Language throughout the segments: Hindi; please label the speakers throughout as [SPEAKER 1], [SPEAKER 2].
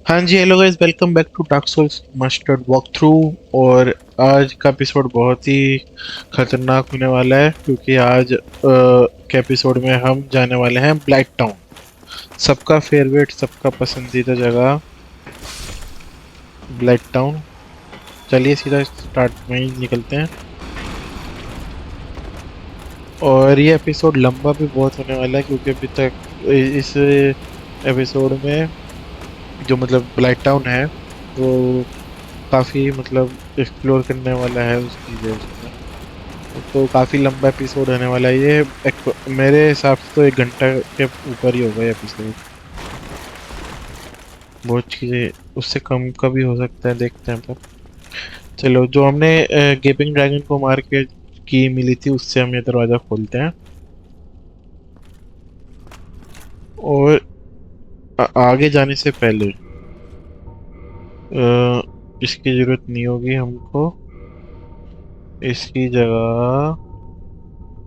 [SPEAKER 1] हाँ जी, hello guys, welcome back to dark souls mastered walkthrough. और आज का एपिसोड बहुत ही खतरनाक होने वाला है क्योंकि आज के एपिसोड में हम जाने वाले हैं ब्लैक टाउन। सबका फेवरेट, सबका पसंदीदा जगह ब्लैक टाउन। चलिए सीधा स्टार्ट में ही निकलते हैं। और ये एपिसोड लंबा भी बहुत होने वाला है क्योंकि अभी तक इस एपिसोड में जो मतलब ब्लैक टाउन है वो काफी मतलब एक्सप्लोर करने वाला है उस चीजें उसमें। तो काफी लंबा एपिसोड होने वाला है ये। मेरे हिसाब से तो 1 घंटा के ऊपर ही होगा ये एपिसोड। बहुत चीजें उससे कम का भी हो सकता है, देखते हैं। पर चलो, जो हमने गेपिंग ड्रैगन को मार के की मिली थी उससे हम ये दरवाजा खोलते हैं। और आगे जाने से पहले इसकी जरूरत नहीं होगी हमको। इसकी जगह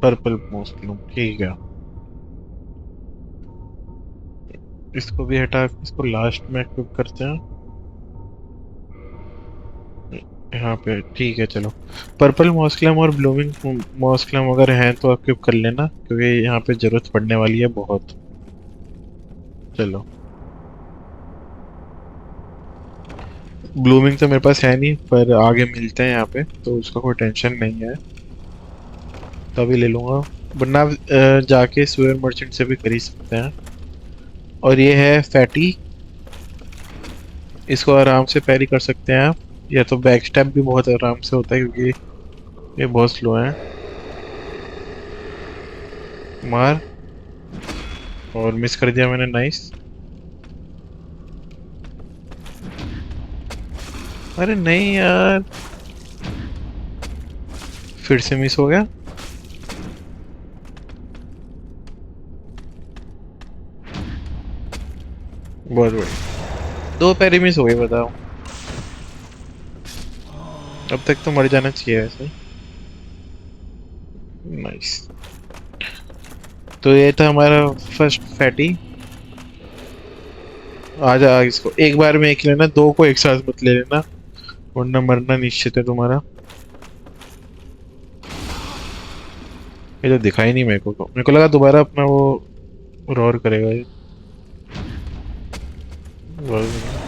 [SPEAKER 1] पर्पल मोस्ट लूँ, ठीक है। इसको भी हटा के इसको लास्ट में इक्विप करते हैं यहाँ पे, ठीक है। चलो, पर्पल मॉस्क्लम और ब्लूमिंग मॉस्क्लम अगर हैं तो इक्विप कर लेना क्योंकि यहाँ पे जरूरत पड़ने वाली है बहुत। चलो, ब्लूमिंग तो मेरे पास है नहीं पर आगे मिलते हैं यहाँ पे तो उसका कोई टेंशन नहीं है, तभी ले लूँगा। वरना जाके सुअर मर्चेंट से भी खरीद सकते हैं। और ये है फैटी, इसको आराम से पैरी कर सकते हैं आप। या तो बैक स्टेप भी बहुत आराम से होता है क्योंकि ये बहुत स्लो है। मार, और मिस कर दिया मैंने, नाइस। अरे नहीं यार, फिर से मिस हो गया। बहुत बढ़िया, 2 पैरी मिस हो गए, बताओ। अब तक तो मर जाना चाहिए वैसे। नाइस। तो ये था हमारा फर्स्ट फैटी। आजा, इसको एक बार में एक लेना, 2 को एक साथ मत ले लेना वरना मरना निश्चित है तुम्हारा। ये तो दिखाई नहीं मेरे को लगा दोबारा अपना वो रोर करेगा ये। रोर भी नहीं।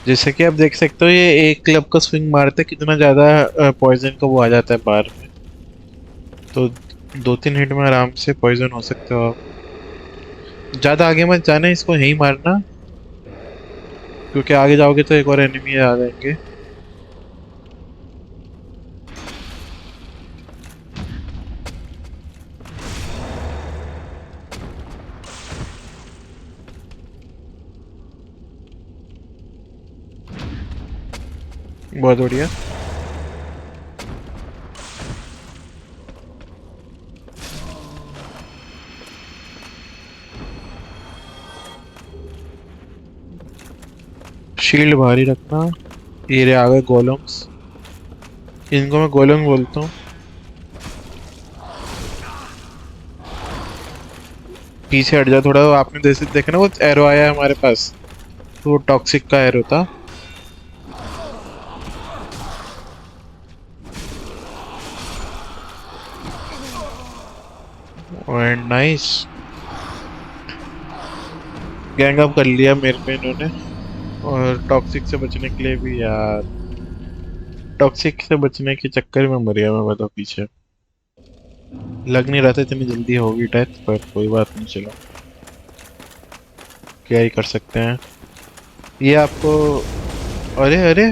[SPEAKER 1] जैसे कि आप देख सकते हो, ये एक क्लब का स्विंग मारते कितना ज्यादा पॉइजन का वो आ जाता है बार में। तो 2-3 हिट में आराम से पॉइजन हो सकते हो आप। ज्यादा आगे मत जाना, इसको यहीं मारना क्योंकि आगे जाओगे तो एक और एनिमी आ जाएंगे। बहुत बढ़िया। शील्ड भारी रखना। ये रहे आ गए गोलम्स, इनको मैं गोलम बोलता हूँ। पीछे हट जा थोड़ा, आपने जैसे देखा ना वो एरो आया है हमारे पास, तो वो टॉक्सिक का एरो था। एंड नाइस, गैंग अप कर लिया मेरे पे इन्होंने। और टॉक्सिक से बचने के लिए भी यार, टॉक्सिक से बचने के चक्कर में मर गया मैं, बताओ पीछे। लग नहीं रहा था इतनी जल्दी होगी डेथ, पर कोई बात नहीं, चलो क्या ही कर सकते हैं। ये आपको, अरे अरे,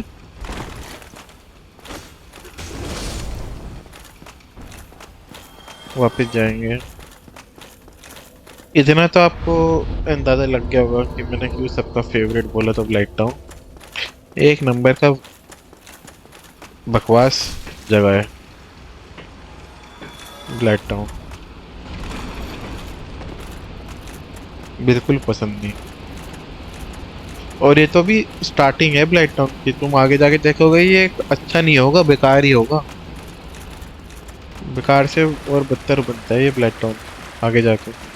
[SPEAKER 1] वापस जाएंगे। इतना तो आपको अंदाजा लग गया होगा कि मैंने क्यों सबका फेवरेट बोला था ब्लैक टाउन। एक नंबर का बकवास जगह है ब्लैक टाउन, बिल्कुल पसंद नहीं। और ये तो भी स्टार्टिंग है ब्लाइट टाउन की, तुम आगे जाके देखोगे ये अच्छा नहीं होगा, बेकार ही होगा। बेकार से और बदतर बनता है ये ब्लाइट टाउन आगे जाके।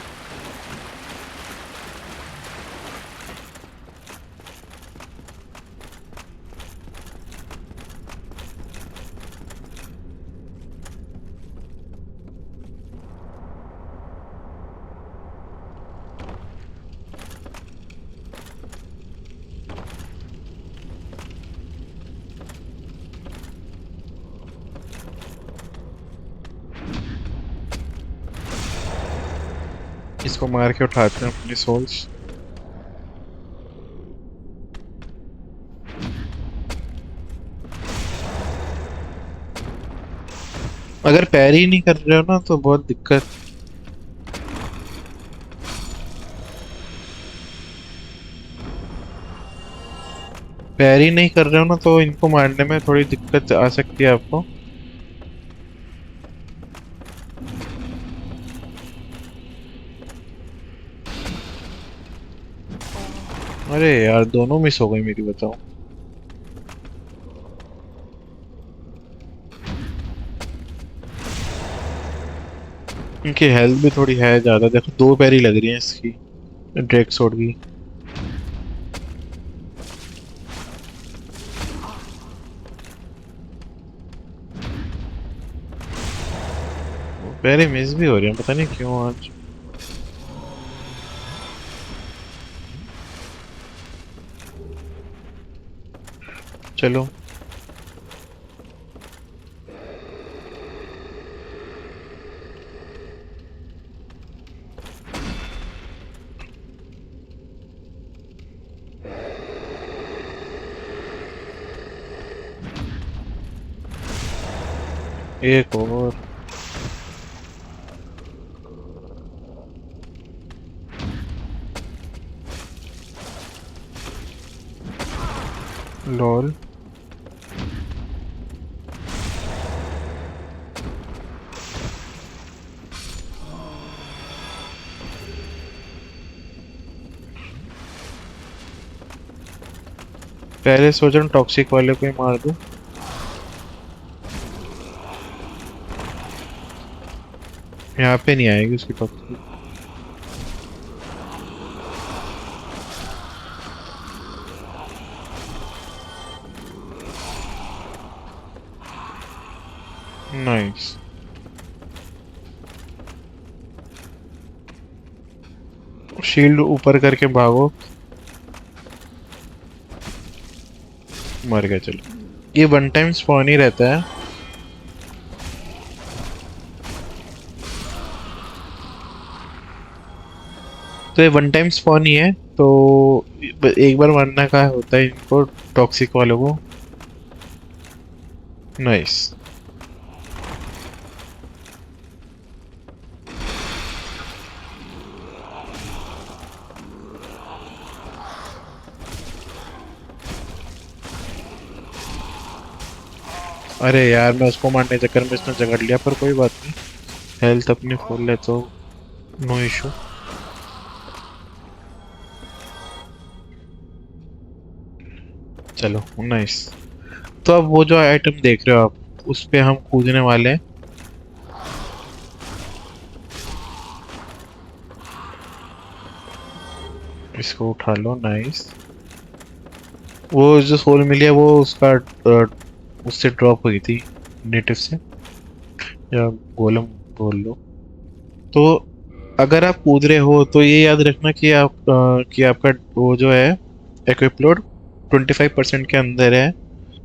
[SPEAKER 1] इसको मार के उठाते हैं अपनी सोल्स। अगर पैर ही नहीं कर रहे हो ना तो बहुत दिक्कत। पैर ही नहीं कर रहे हो ना तो इनको मारने में थोड़ी दिक्कत आ सकती है आपको। अरे यार दोनों मिस हो गई मेरी, बताओ। इनकी हेल्थ भी थोड़ी है ज्यादा, देखो दो पैर ही लग रही है इसकी ड्रैग स्वॉर्ड की। पैर मिस भी हो रही है, पता नहीं क्यों आज। चलो। एक और। लॉल। पहले सोच रहा हूँ टॉक्सिक वाले को ही मार दूं। यहाँ पे नहीं आएगी उसकी टॉक्सिक। नाइस। शील्ड ऊपर करके भागो। मर गया, चलो। ये वन टाइम स्पॉन ही रहता है। तो ये वन टाइम स्पॉन ही है, तो एक बार मारने का होता है इनको, टॉक्सिक वालों को। नाइस। अरे यार मैं उसको मारने के चक्कर में इसने झगड़ लिया, पर कोई बात नहीं। हेल्थ अपनी फुल है तो नो इशू। चलो नाइस। तो अब वो जो आइटम देख रहे हो आप, उस पे हम कूदने वाले हैं। इसको उठा लो, नाइस। वो जो सोल मिली है वो उसका उससे ड्रॉप हुई थी, नेटिव से, या गोलम बोल लो। तो अगर आप कूद रहे हो तो ये याद रखना कि कि आपका वो जो है इक्विप लोड 25% के अंदर है,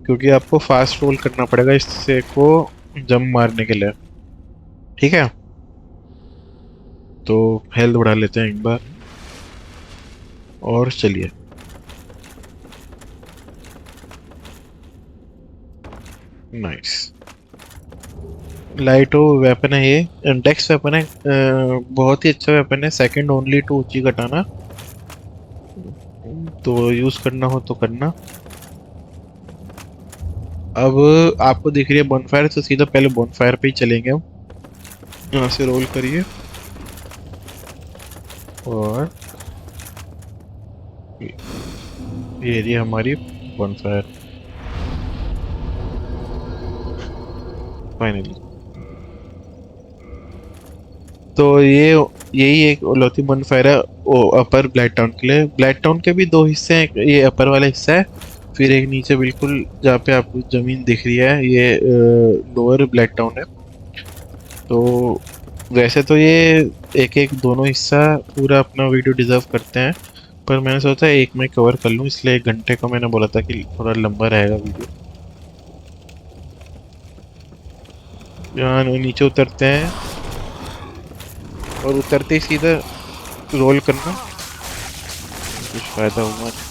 [SPEAKER 1] क्योंकि आपको फास्ट रोल करना पड़ेगा इससे को जंप मारने के लिए। ठीक है, तो हेल्थ बढ़ा लेते हैं एक बार और चलिए। नाइस। लाइटो वेपन है ये, डेक्स वेपन है, बहुत ही अच्छा वेपन है, सेकंड ओनली टू उची कटाना। तो यूज करना हो तो करना। अब आपको दिख रही है बॉनफायर, तो सीधा पहले बॉनफायर पे ही चलेंगे हम। यहाँ से रोल करिए और ये रही हमारी bonfire फाइनली। तो ये यही एक लौती bonfire है अपर ब्लैक टाउन के लिए। ब्लैक टाउन के भी दो हिस्से हैं, ये अपर वाला हिस्सा है, फिर एक नीचे बिल्कुल जहाँ पे आपको जमीन दिख रही है ये लोअर ब्लैक टाउन है। तो वैसे तो ये एक एक दोनों हिस्सा पूरा अपना वीडियो डिजर्व करते हैं, पर मैंने सोचा एक में कवर कर लूँ, इसलिए 1 घंटे का मैंने बोला था कि थोड़ा लंबा रहेगा वीडियो। यहाँ नीचे उतरते हैं और उतरते ही सीधा रोल करना, कुछ फायदा हुआ नहीं।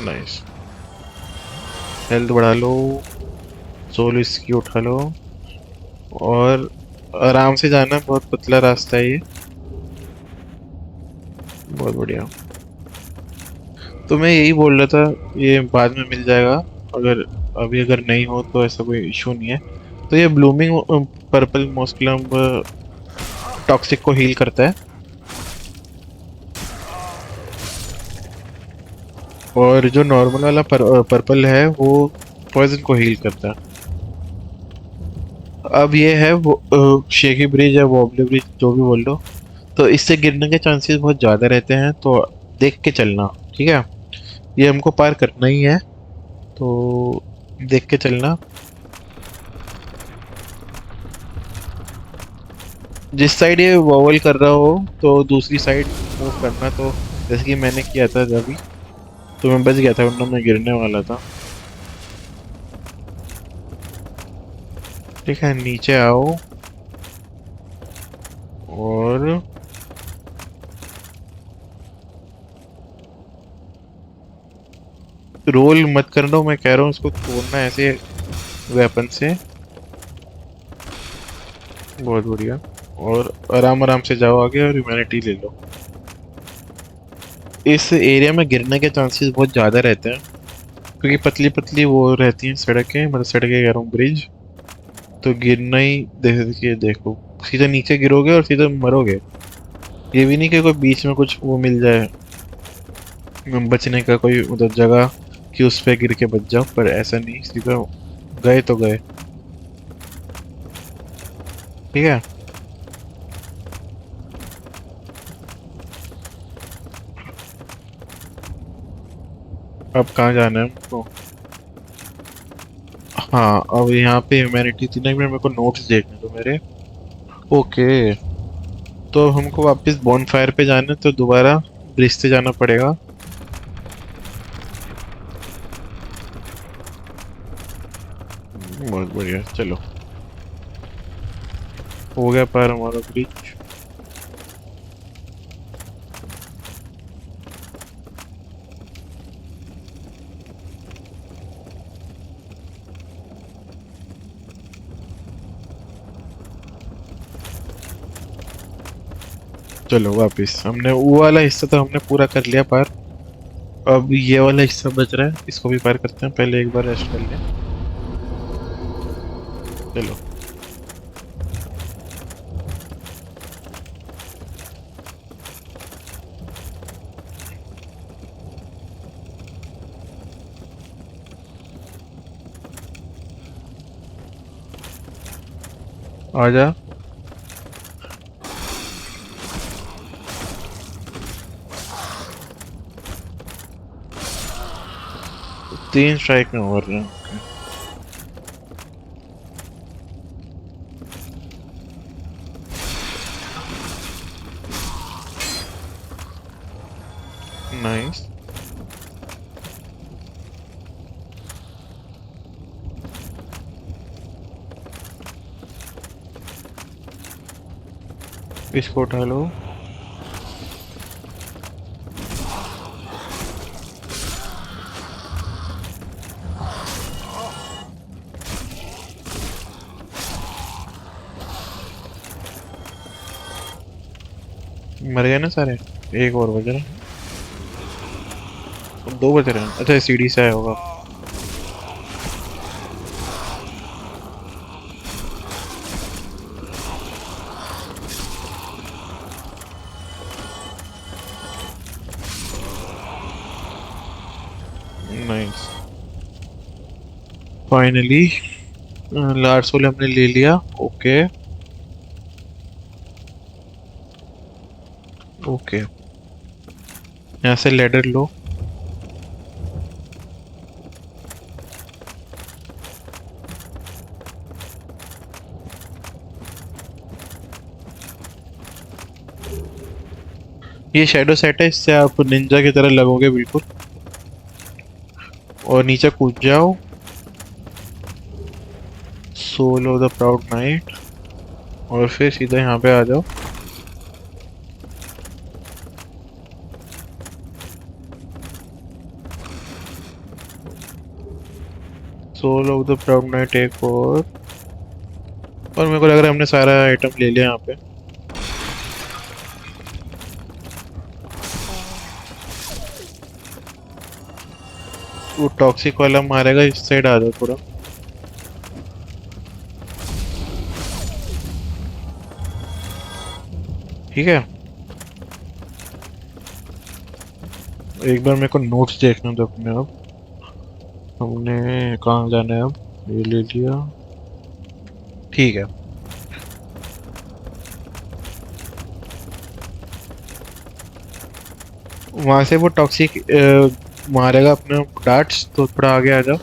[SPEAKER 1] नाइस, हेल्थ बढ़ा लो, सोल इसकी उठा लो, और आराम से जाना, बहुत पतला रास्ता है ये। बहुत बढ़िया। तो मैं यही बोल रहा था, ये बाद में मिल जाएगा, अगर अभी अगर नहीं हो तो ऐसा कोई इशू नहीं है। तो ये ब्लूमिंग पर्पल मॉस्किलम टॉक्सिक को हील करता है, और जो नॉर्मल वाला पर्पल है वो पॉइजन को हील करता है। अब ये है वो शेकी ब्रिज या वॉबली ब्रिज जो भी बोल लो, तो इससे गिरने के चांसेस बहुत ज़्यादा रहते हैं, तो देख के चलना, ठीक है। ये हमको पार करना ही है, तो देख के चलना। जिस साइड ये वॉवल कर रहा हो तो दूसरी साइड मूव करना, तो जैसे कि मैंने किया था अभी, तो मैं बच गया था वरना मैं गिरने वाला था। ठीक है, नीचे आओ और रोल मत करना, मैं कह रहा हूँ इसको तोड़ना ऐसे वेपन से। बहुत बढ़िया, और आराम आराम से जाओ आगे और ह्यूमैनिटी ले लो। इस एरिया में गिरने के चांसेस बहुत ज़्यादा रहते हैं, क्योंकि पतली पतली वो रहती हैं सड़कें, मतलब सड़कें कह रहा हूँ, ब्रिज। तो गिरना ही देखिए, देखो सीधा नीचे गिरोगे और सीधा मरोगे। ये भी नहीं कि कोई बीच में कुछ वो मिल जाए बचने का कोई उधर जगह कि उस पे गिर के बच जाओ, पर ऐसा नहीं, सीधा गए तो गए। ठीक है, अब कहाँ जाना है हमको? हाँ, अब यहाँ पे ह्यूमैनिटी थी ना, मेरे को नोट्स देखने दो मेरे। ओके, तो अब हमको वापस बॉनफायर पे जाना है, तो दोबारा ब्रिज से जाना पड़ेगा। बहुत बढ़िया, चलो हो गया पार हमारा ब्रिज। चलो वापस, हमने वो वाला हिस्सा तो हमने पूरा कर लिया पार। अब ये वाला हिस्सा बच रहा है, इसको भी पार करते हैं, पहले एक बार रेस्ट कर लें। चलो, आजा। 3 स्ट्राइक में ओवर रहे हैं। नाइस, इसको उठा लो। मर गए ना सारे? एक और बच रहा है, अब 2 बच रहे हैं। अच्छा, सीढ़ी से आया होगा। नाइस। फाइनली लार्ज सोल हमने ले लिया। ओके। ओके, यहाँ से लेडर लो। ये शैडो सेट है, इससे आप निंजा की तरह लगोगे बिल्कुल। और नीचे कूद जाओ। Soul of the proud knight. और फिर सीधा यहाँ पे आ जाओ। Soul of the proud knight एक और मेरे को लग रहा है हमने सारा आइटम ले लिया यहाँ पे। वो टॉक्सिक वाला मारेगा, इस साइड आ जाओ थोड़ा। ठीक है, एक बार मेरे को नोट्स देखना दो अपने। अब हमने कहाँ जाना है? अब ये ले लिया। ठीक है। वहां से वो टॉक्सिक मारेगा अपने डार्ट्स, तो थोड़ा आगे आ जाओ।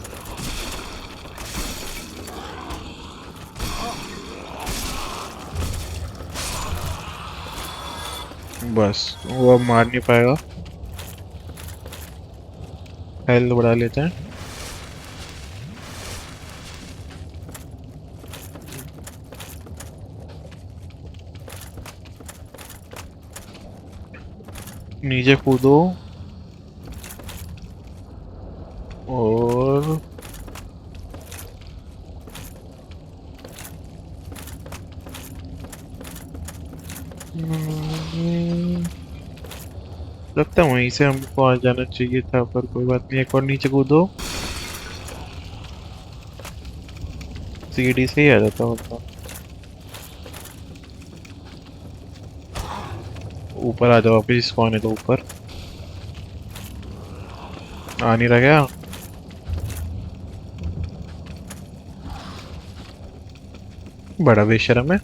[SPEAKER 1] बस वो अब मार नहीं पाएगा। हेल्थ बढ़ा लेते हैं। नीचे कूदो। और लगता है वहीं से हमको आ जाना चाहिए था, पर कोई बात नहीं। एक और नीचे कूदो। सीढ़ी से ही आ जाता मतलब। ऊपर आ जाओ वापिस, स्पॉन है तो ऊपर आ नहीं रहा क्या? बड़ा बेशरम है।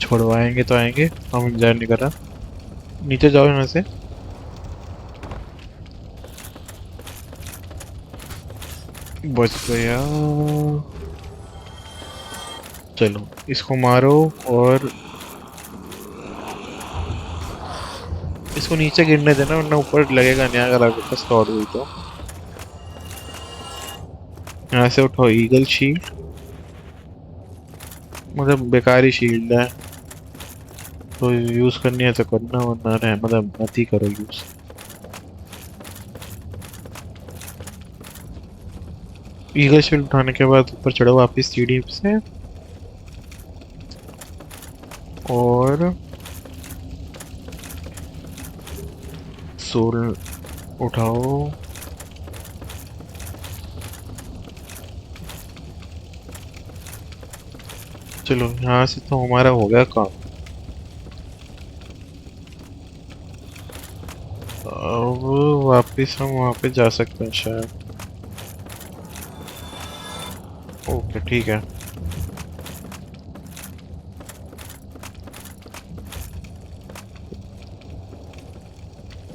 [SPEAKER 1] छुड़वाएंगे तो आएंगे, हम इंतजार नहीं कर रहा। नीचे जाओ यहाँ से। बच गया। चलो इसको मारो। और इसको नीचे गिरने देना, वरना ऊपर लगेगा नहीं अगर आपके पास थॉट हुई तो। यहाँ से उठाओ ईगल शील्ड। मतलब बेकारी शील्ड है, तो यूज करनी है तो करना, वरना रहे मतलब मत ही करो यूज। ईगल शील्ड उठाने के बाद ऊपर चढ़ो वापिस सीढ़ी से। और सोल उठाओ। चलो यहाँ से तो हमारा हो गया काम। अब वापिस हम वहाँ पे जा सकते हैं शायद। ओके ठीक है।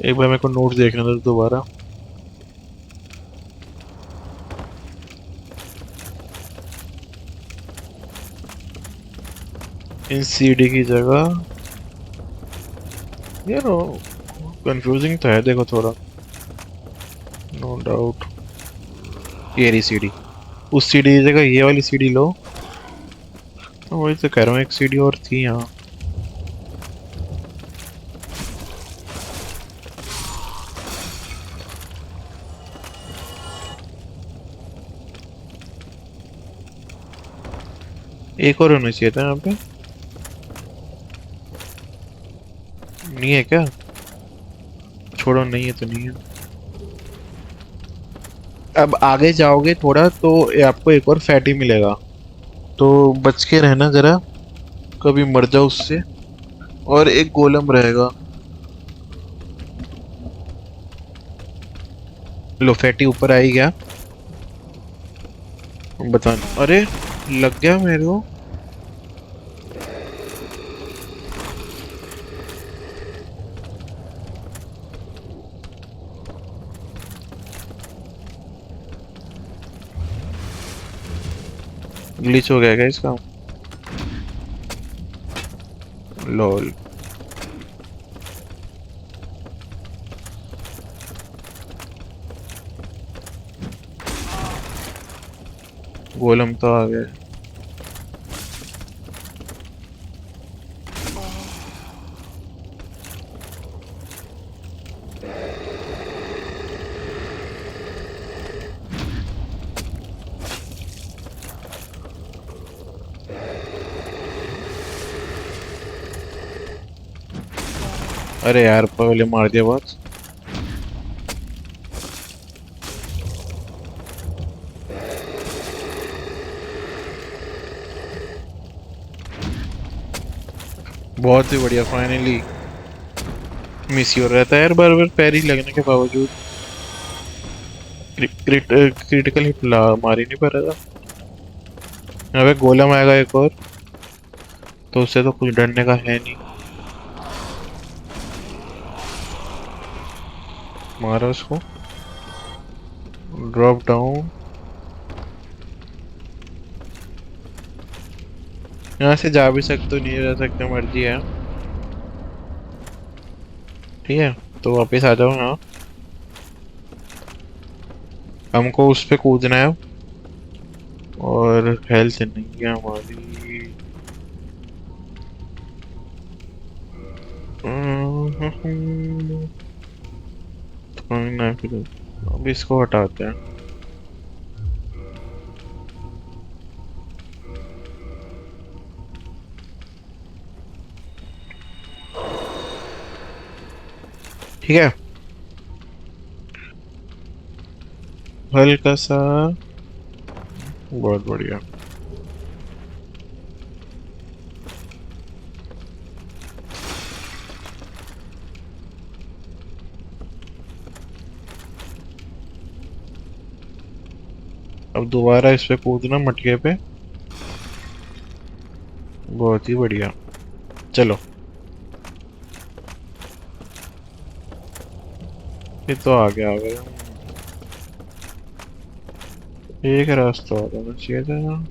[SPEAKER 1] एक बार मेरे को नोट्स देखने दो दोबारा। इन सीडी की जगह यार कंफ्यूजिंग तो है, देखो थोड़ा। नो डाउट ये रही सीडी। उस सीडी की जगह ये वाली सीडी लो। तो वही तो कह रहा हूँ, एक सीडी और थी यहाँ। एक और होना चाहिए था यहाँ पे। नहीं है क्या? छोड़ो, नहीं है तो नहीं है। अब आगे जाओगे थोड़ा तो ये आपको एक और फैटी मिलेगा, तो बच के रहना जरा, कभी मर जाओ उससे। और एक गोलम रहेगा। लो, फैटी ऊपर आ ही गया। बता। अरे, लग गया मेरे को। ग्लिच हो गया क्या इसका? लॉल। गोलम तो आ गया। अरे यार, पहले मार दिया बहुत। बहुत ही बढ़िया, फाइनली। मिस ही हो रहा था यार, बार बार पैर ही लगने के बावजूद। क्रिटिकल हिट ला मार ही नहीं पा रहा था। अबे गोलम आएगा एक और, तो उससे तो कुछ डरने का है नहीं। मारा उसको। Drop down. यहाँ से जा भी सकते हो, नहीं जा सकते, मर्जी है। ठीक है, तो वापस आ जाओ यहाँ। हमको उस पे कूदना है, और हेल्थ नहीं है हमारी। कोई ना, फिर अब इसको हटाते हैं। ठीक है, हल्का सा। बहुत बढ़िया। अब दोबारा इस पे कूदना, मटके पे। बहुत ही बढ़िया। चलो, ये तो आ गया। एक रास्ता और होना चाहिए था।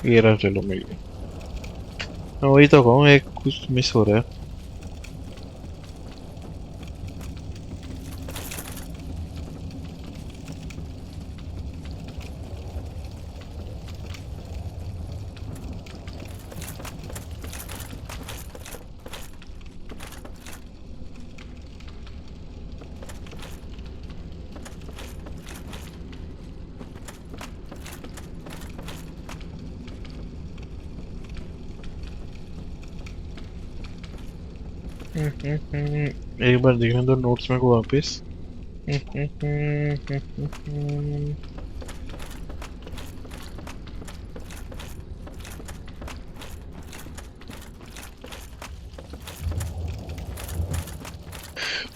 [SPEAKER 1] ये रहा, चलो मिल गया। मैं वही तो कहूँ, एक कुछ मिस हो रहा है। एक बार देखने दो नोट्स में को वापस।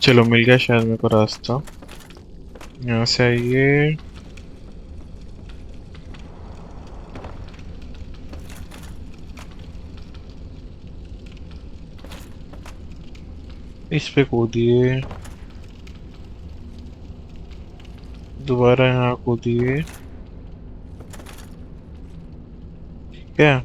[SPEAKER 1] चलो, मिल गया शायद मेरे को रास्ता। यहाँ से आइए। इस पे कूदिए। दोबारा यहाँ कूदिए। क्या?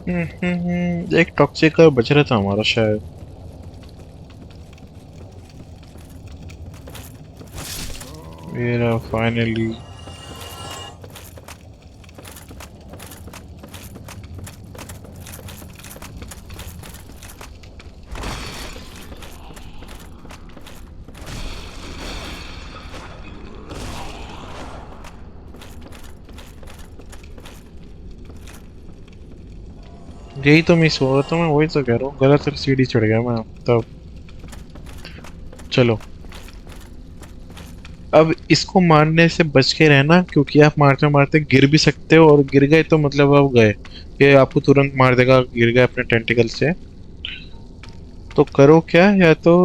[SPEAKER 1] एक टॉक्सिक का बच रहा था हमारा शायद। मेरा फाइनली। यही तो मिस हुआ, तो मैं वही तो कह रहा हूँ, गलत सीढ़ी चढ़ गया मैं तब। चलो, अब इसको मारने से बच के रहना, क्योंकि आप मारते मारते गिर भी सकते हो, और गिर गए तो मतलब आप गए। ये आपको तुरंत मार देगा, गिर गए अपने टेंटिकल से। तो करो क्या, या तो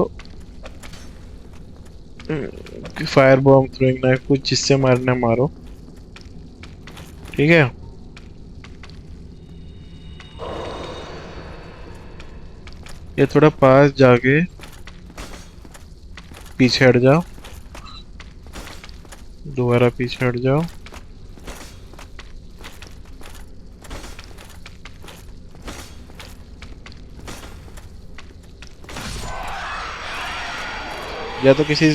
[SPEAKER 1] फायर बॉम्ब, थ्रोइंग नाइफ, कुछ जिससे मारना है मारो। ठीक है। ये थोड़ा पास जाके पीछे हट जाओ, दोबारा पीछे हट जाओ। या तो किसी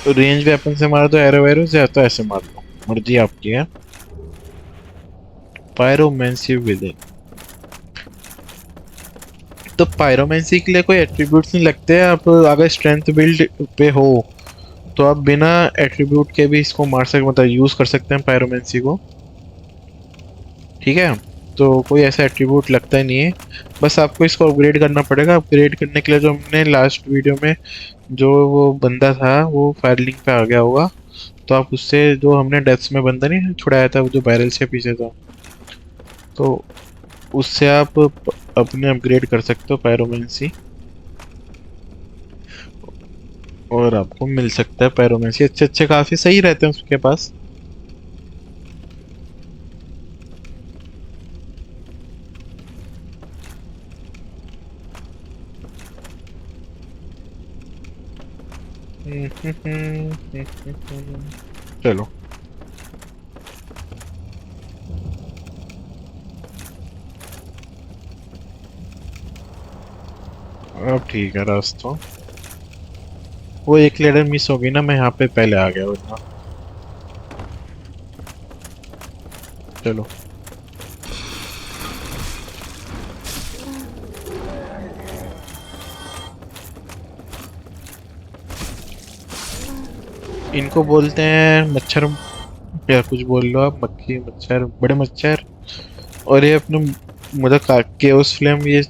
[SPEAKER 1] रेंज वेपन से मार दो, एरो वैरो से, या तो ऐसे मार लो, मर्जी आपकी है। पायरोमेंसी विद इन। तो पायरोमेंसी के लिए कोई एट्रीब्यूट्स नहीं लगते, आप अगर स्ट्रेंथ बिल्ड पे हो तो आप बिना एट्रीब्यूट के भी इसको मार सकते, मतलब यूज कर सकते हैं पायरोमेंसी को। ठीक है। तो कोई ऐसा एट्रीब्यूट लगता ही नहीं है। बस आपको इसको अपग्रेड करना पड़ेगा। अपग्रेड करने के लिए जो हमने लास्ट वीडियो में, जो वो बंदा था वो फायर लिंक पे आ गया होगा, तो आप उससे, जो हमने डेथ्स में बंदा नहीं छुड़ाया था, वो जो बैरल से पीछे था, तो उससे आप अपने अपग्रेड कर सकते हो पायरोमेंसी। और आपको मिल सकता है पायरोमेंसी, अच्छे अच्छे काफी सही रहते हैं उसके पास। चलो, अब ठीक है रास्ता। वो एक लेडर मिस हो गई ना, मैं यहाँ पे पहले आ गया वरना। चलो, इनको बोलते हैं मच्छर, या कुछ बोल लो आप, मक्खी, मच्छर, बड़े मच्छर। और ये अपने मतलब केओस फ्लेम ये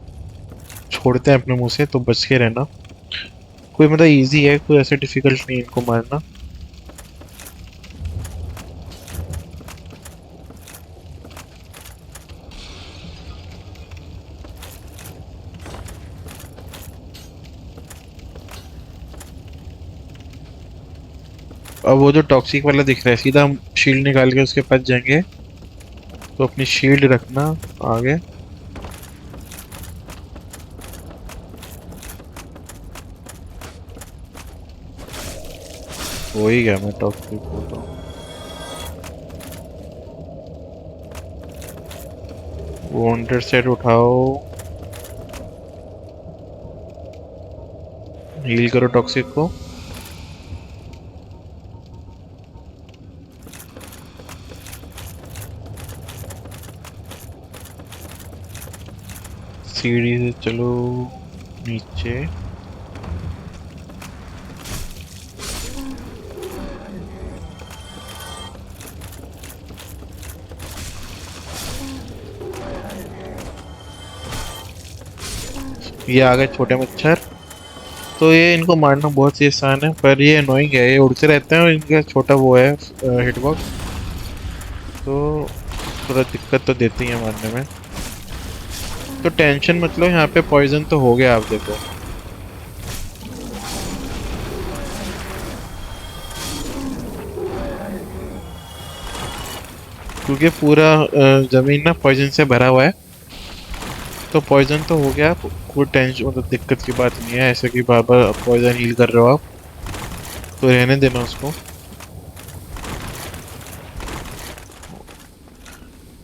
[SPEAKER 1] छोड़ते हैं अपने मुंह से, तो बच के रहना। कोई मतलब इजी है, कोई ऐसे डिफिकल्ट नहीं है इनको मारना। अब वो जो टॉक्सिक वाला दिख रहा है, सीधा हम शील्ड निकाल के उसके पास जाएंगे, तो अपनी शील्ड रखना आगे। हो ही गया, मैं टॉक्सिक बोल रहा हूँ। वांटेड सेट उठाओ, हील करो टॉक्सिक को। सीढ़ी से चलो नीचे। ये आ गए छोटे मच्छर। तो ये इनको मारना बहुत ही आसान है, पर ये अनोइंग है, ये उड़ते रहते हैं और इनका छोटा वो है हिटबॉक्स, तो थोड़ा दिक्कत तो देती है मारने में। तो टेंशन मत लो, यहाँ पे पॉइजन तो हो गया, आप देखो। क्योंकि पूरा जमीन ना पॉइजन से भरा हुआ है, तो पॉइजन तो हो गया। कोई टेंशन मतलब दिक्कत की बात नहीं है, ऐसे कि बार बार पॉइजन हील कर रहे हो आप, तो रहने देना उसको।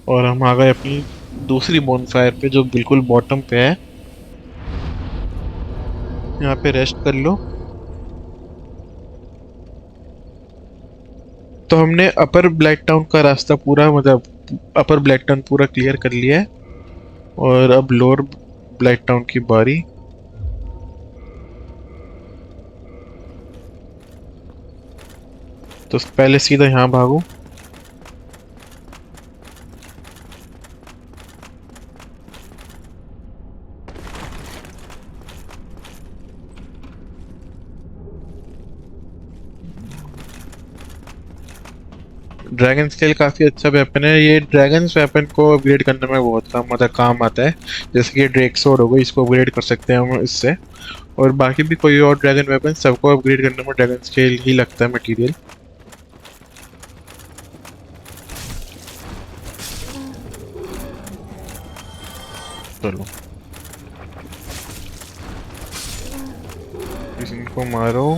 [SPEAKER 1] और हम आ गए अपनी दूसरी बोनफायर पे जो बिल्कुल बॉटम पे है। यहाँ पे रेस्ट कर लो। तो हमने अपर ब्लैक टाउन का रास्ता पूरा मतलब अपर ब्लैक टाउन पूरा क्लियर कर लिया है। और अब लोअर ब्लैक टाउन की बारी। तो पहले सीधा यहाँ भागो। ड्रैगन स्केल काफी अच्छा वेपन है। ये ड्रैगन वेपन को अपग्रेड करने में बहुत काम मतलब काम आता है। जैसे कि ड्रेक स्वॉर्ड हो गई, इसको अपग्रेड कर सकते हैं हम इससे। और बाकी भी कोई और ड्रैगन वेपन, सबको अपग्रेड करने में ड्रैगन स्केल ही लगता है मटेरियल। चलो इनको मारो।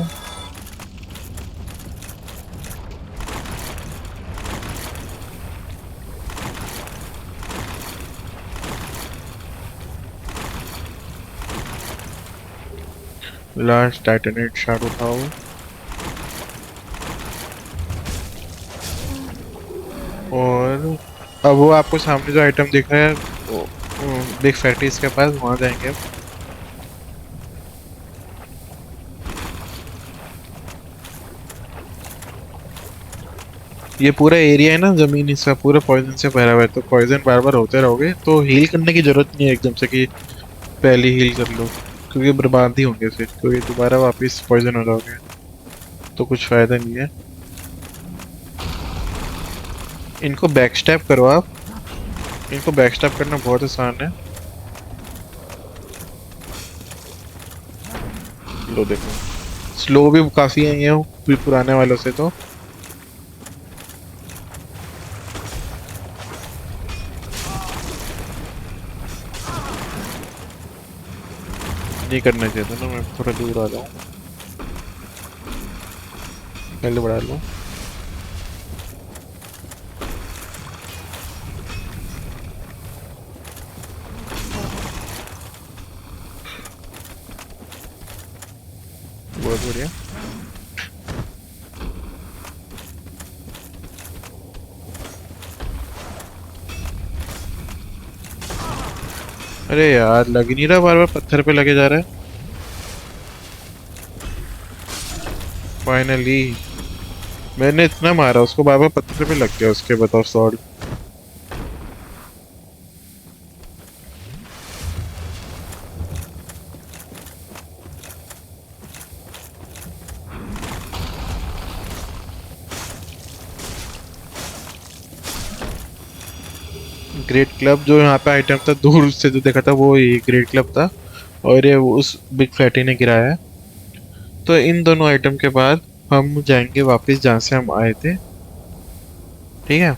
[SPEAKER 1] लास्ट टाइटेनेट शॉट उठाओ। और अब वो आपको सामने जो आइटम दिख रहा है वो बिग फैक्ट्रीज के पास, वहां जाएंगे अब। ये पूरा एरिया है ना, जमीन इसका पूरा पॉइजन से भरा हुआ है। तो पॉइजन बार बार होते रहोगे तो हील करने की जरूरत नहीं है एकदम से कि पहले हील कर लो, क्योंकि बर्बाद ही होंगे फिर, क्योंकि दोबारा वापस पॉइजन हो जाओगे तो कुछ फायदा नहीं है। इनको बैकस्टैप करो आप। इनको बैकस्टैप करना बहुत आसान है। लो देखो, स्लो भी काफी है ये पुराने वालों से तो। नहीं करना चाहिए था ना, मैं थोड़ा दूर आ जाऊँ। पहले बढ़ा लो। बहुत बढ़िया। अरे यार लग ही नहीं रहा, बार बार पत्थर पे लगे जा रहा है। फाइनली मैंने इतना मारा उसको, बार बार पत्थर पे लग गया उसके, बताओ स्वॉर्ड। ग्रेट क्लब जो यहाँ पे आइटम था, दूर से जो देखा था वो ये ग्रेट क्लब था। और ये उस बिग फैटी ने गिराया है। तो इन दोनों आइटम के बाद हम जाएंगे वापस जहाँ से हम आए थे। ठीक है।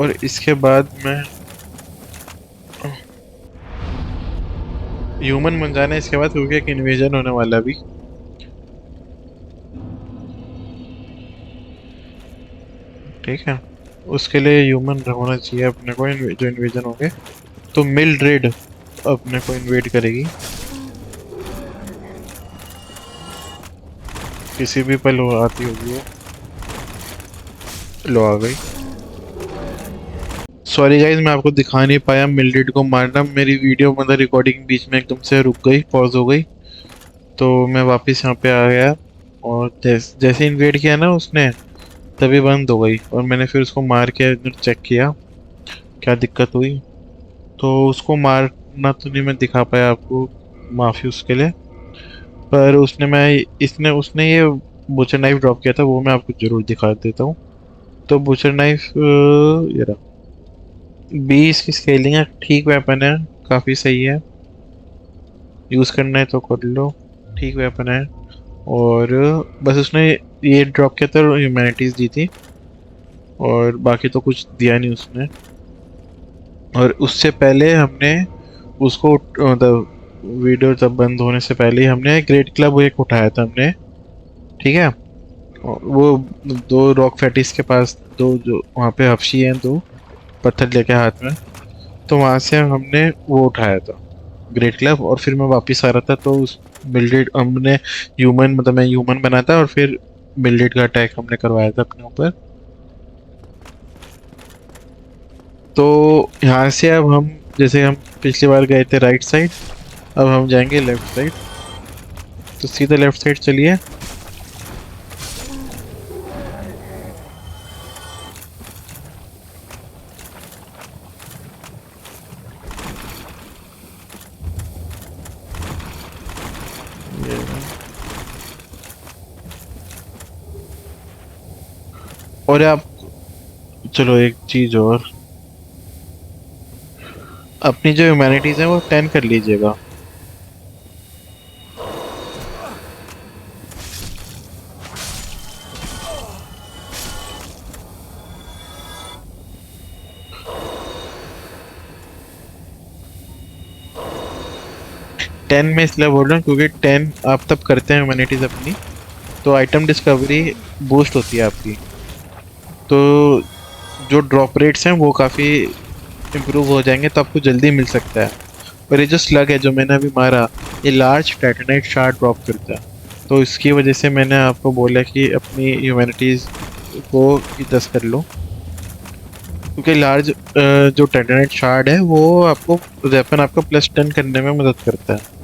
[SPEAKER 1] और इसके बाद मैं ह्यूमन बन जाना है इसके बाद, क्योंकि एक इन्वेजन होने वाला है अभी। ठीक है। उसके लिए ह्यूमन होना चाहिए अपने को, जो इन्वेजन होंगे। तो मिल्ड्रेड अपने को इन्वेड करेगी किसी भी पल, वो आती होगी वो। लो आ गई। सॉरी गाइज, मैं आपको दिखा नहीं पाया मिल्ड्रेड को मारना। मेरी वीडियो मतलब रिकॉर्डिंग बीच में एकदम से रुक गई, पॉज हो गई। तो मैं वापस यहाँ पे आ गया। और जैसे इन्वेड किया ना उसने, तभी बंद हो गई। और मैंने फिर उसको मार के चेक किया क्या दिक्कत हुई। तो उसको मारना तो नहीं मैं दिखा पाया आपको, माफी उसके लिए। पर उसने मैं इसने उसने ये बुचर नाइफ ड्रॉप किया था, वो मैं आपको जरूर दिखा देता हूँ। तो बुचर नाइफ ये रहा। 20 की स्केलिंग है, ठीक वेपन है, काफ़ी सही है। यूज़ करना है तो कर लो। ठीक वेपन है। और बस उसने ये ड्रॉप किया था, ह्यूमैनिटीज दी थी, और बाकी तो कुछ दिया नहीं उसने। और उससे पहले हमने उसको मतलब वीडियो तब बंद होने से पहले ही हमने ग्रेट क्लब एक उठाया था हमने। ठीक है। और वो दो रॉक फैटिस के पास, दो जो वहाँ पे हफ्शी हैं, दो पत्थर लेके हाथ में। तो वहां से हमने वो उठाया था, ग्रेट क्लब। और फिर मैं वापस आ रहा था तो उस मिल्डेड हमने ह्यूमन मतलब मैं ह्यूमन बना था, और फिर मिल्डेड का अटैक हमने करवाया था अपने ऊपर। तो यहाँ से अब हम, जैसे हम पिछली बार गए थे राइट साइड, अब हम जाएंगे लेफ्ट साइड। तो सीधा लेफ्ट साइड चलिए। ये और आप, चलो एक चीज और, अपनी जो ह्यूमैनिटीज है वो 10 कर लीजिएगा। 10 में इसलिए बोल रहा हूँ क्योंकि 10 आप तब करते हैं ह्यूमैनिटीज अपनी, तो आइटम डिस्कवरी बूस्ट होती है आपकी। तो जो ड्रॉप रेट्स हैं वो काफ़ी इम्प्रूव हो जाएंगे, तो आपको जल्दी मिल सकता है। और ये जो स्लग है जो मैंने अभी मारा, ये लार्ज टाइटेनाइट शार्ड ड्रॉप करता है। तो इसकी वजह से मैंने आपको बोला कि अपनी ह्यूमैनिटीज़ को 10 कर लो, क्योंकि लार्ज जो टाइटेनाइट शार्ड है वो आपको वेपन आपका +10 करने में मदद करता है।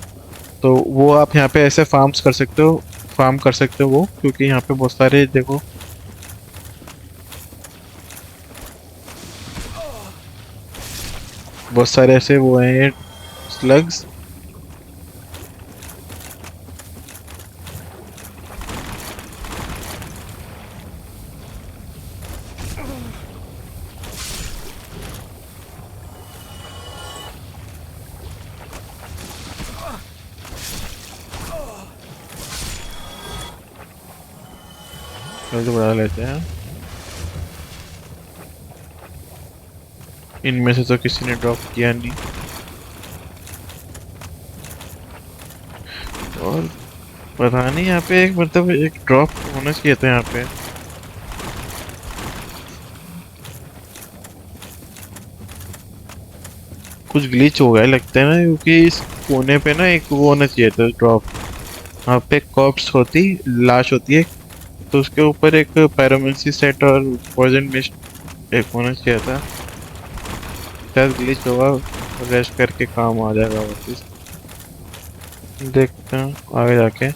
[SPEAKER 1] तो वो आप यहाँ पे ऐसे फार्म्स कर सकते हो, फार्म कर सकते हो वो, क्योंकि यहाँ पे बहुत सारे देखो, बहुत सारे ऐसे वो हैं स्लग्स। जल्दी बढ़ा लेते हैं। इनमें से तो किसी ने ड्रॉप किया नहीं। और पता नहीं यहाँ पे एक मतलब एक ड्रॉप होना चाहिए था यहाँ पे। कुछ ग्लिच हो गया लगता है ना, क्योंकि इस कोने पे ना एक वो होना चाहिए था ड्रॉप। वहाँ पे कॉप्स होती, लाश होती है, तो उसके ऊपर एक पैरामेसी सेट और पॉइजन मिस्ट एक होना चाहिए था। शायद ग्लिच होगा, रेस्ट करके काम आ जाएगा वापस। देखते हैं आगे जाके।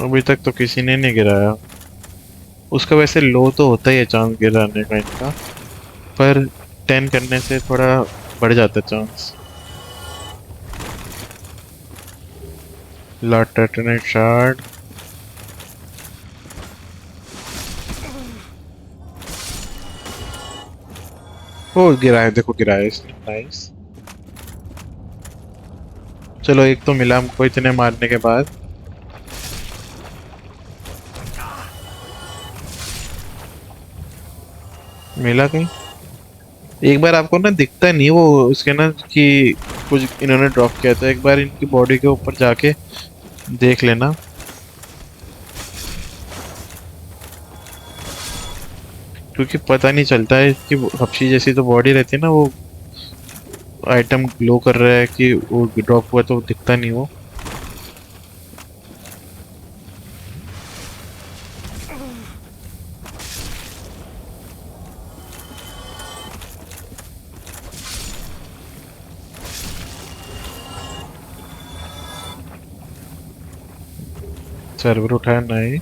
[SPEAKER 1] अभी तक तो किसी ने नहीं गिराया। उसका वैसे लो तो होता ही है चांस गिराने का इनका, पर 10 करने से थोड़ा बढ़ जाता है चांस। लाटेटनेट शार्ड। ओ गिराया, देखो गिराया इसने, नाइस। चलो एक तो मिला हमको इतने मारने के बाद। मिला कहीं? एक बार आपको ना दिखता नहीं वो उसके ना कि कुछ इन्होंने ड्रॉप किया था, एक बार इनकी बॉडी के ऊपर जाके देख लेना, क्योंकि पता नहीं चलता है कि हफ्शी जैसी तो बॉडी रहती है ना, वो आइटम ग्लो कर रहा है कि वो ड्रॉप हुआ तो दिखता नहीं वो। सर्वर उठाया, नाइस।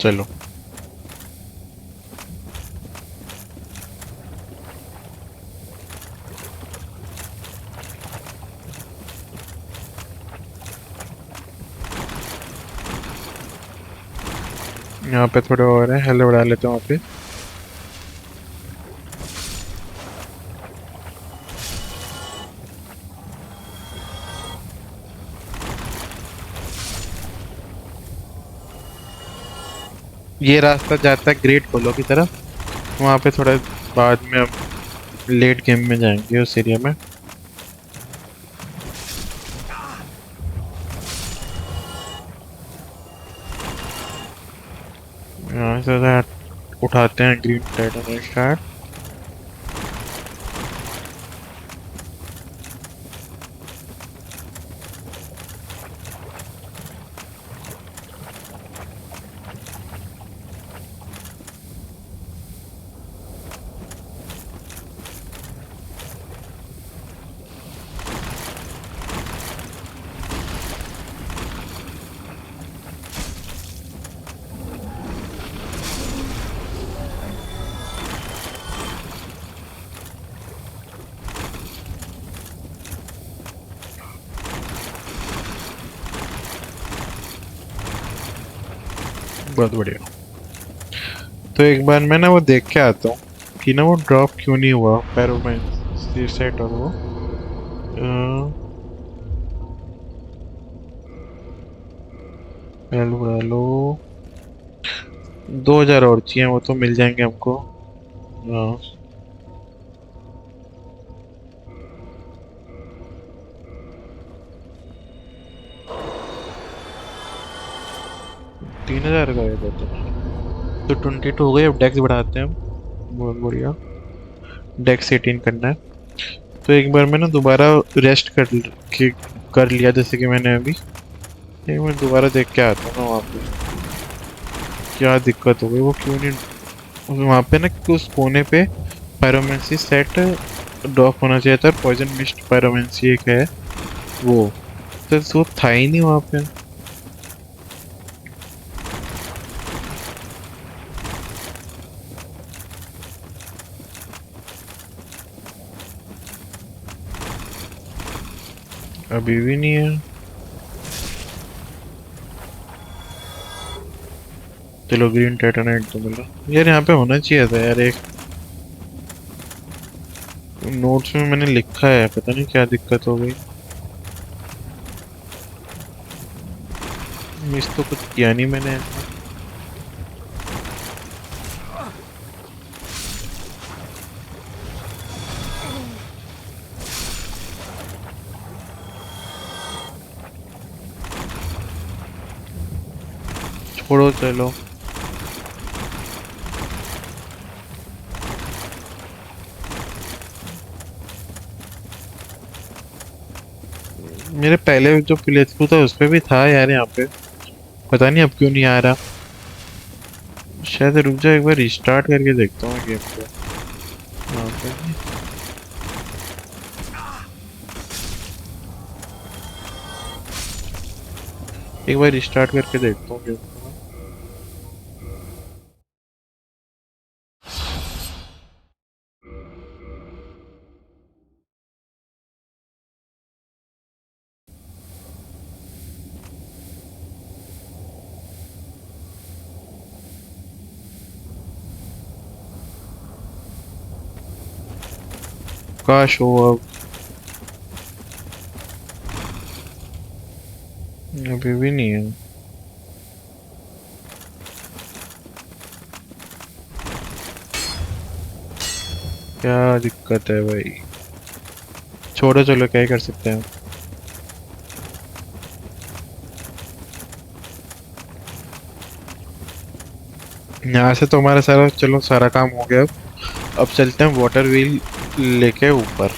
[SPEAKER 1] चलो। यहाँ पे थोड़े और हैं, हेलो बढ़ा लेते हैं वहाँ पे। ये रास्ता जाता है ग्रेट पोलो की तरफ। वहाँ पे थोड़ा बाद में हम लेट गेम में जाएंगे उस एरिया में। यहाँ से उठाते हैं ग्रीन टाइटन स्टार। बहुत बढ़िया। तो एक बार मैं ना वो देख के आता हूँ कि ना वो ड्रॉप क्यों नहीं हुआ पैरोमैन सेट। और वो हेलो हेलो। 2000 और चाहिए, वो तो मिल जाएंगे हमको। हाँ। 3000 का है तो 22 हो गई। अब डेक्स बढ़ाते हैं हम। बहुत बढ़िया। डेक्स 18 करना है। तो एक बार मैं ना दोबारा रेस्ट के कर लिया जैसे कि मैंने अभी। एक बार दोबारा देख के आता हूँ ना वहाँ पे क्या दिक्कत हो गई, वो क्यों नहीं। वहाँ पे ना उस कोने पे पायरोमेंसी सेट ड्रॉप होना चाहिए था। पॉइजन मिस्ट पायरोमेंसी एक है वो, तो वो था ही नहीं वहाँ पे। अभी भी नहीं है। चलो ग्रीन टाइटेनाइट तो मिला यार, यहाँ पे होना चाहिए था यार। एक नोट्स में मैंने लिखा है, पता नहीं क्या दिक्कत हो गई। मिस तो कुछ किया नहीं मैंने ऐसा। छोड़ो चलो। मेरे पहले जो प्ले थ्रू था उस पे भी था यार यहाँ पे, पता नहीं अब क्यों नहीं आ रहा। शायद रुक जाओ, एक बार रिस्टार्ट करके देखता हूँ गेम को। यहाँ पे एक बार रिस्टार्ट करके देखता हूँ गेम को। काश हो अब। अभी भी नहीं है। क्या दिक्कत है भाई। छोड़ो चलो, क्या ही कर सकते हैं। यहाँ से तो हमारा सारा, चलो सारा काम हो गया। अब चलते हैं वाटर व्हील लेके ऊपर।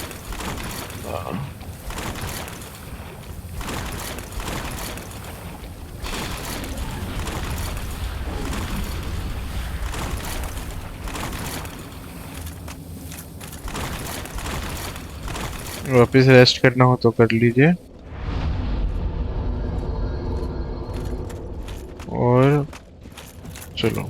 [SPEAKER 1] वापिस रेस्ट करना हो तो कर लीजिए। और चलो।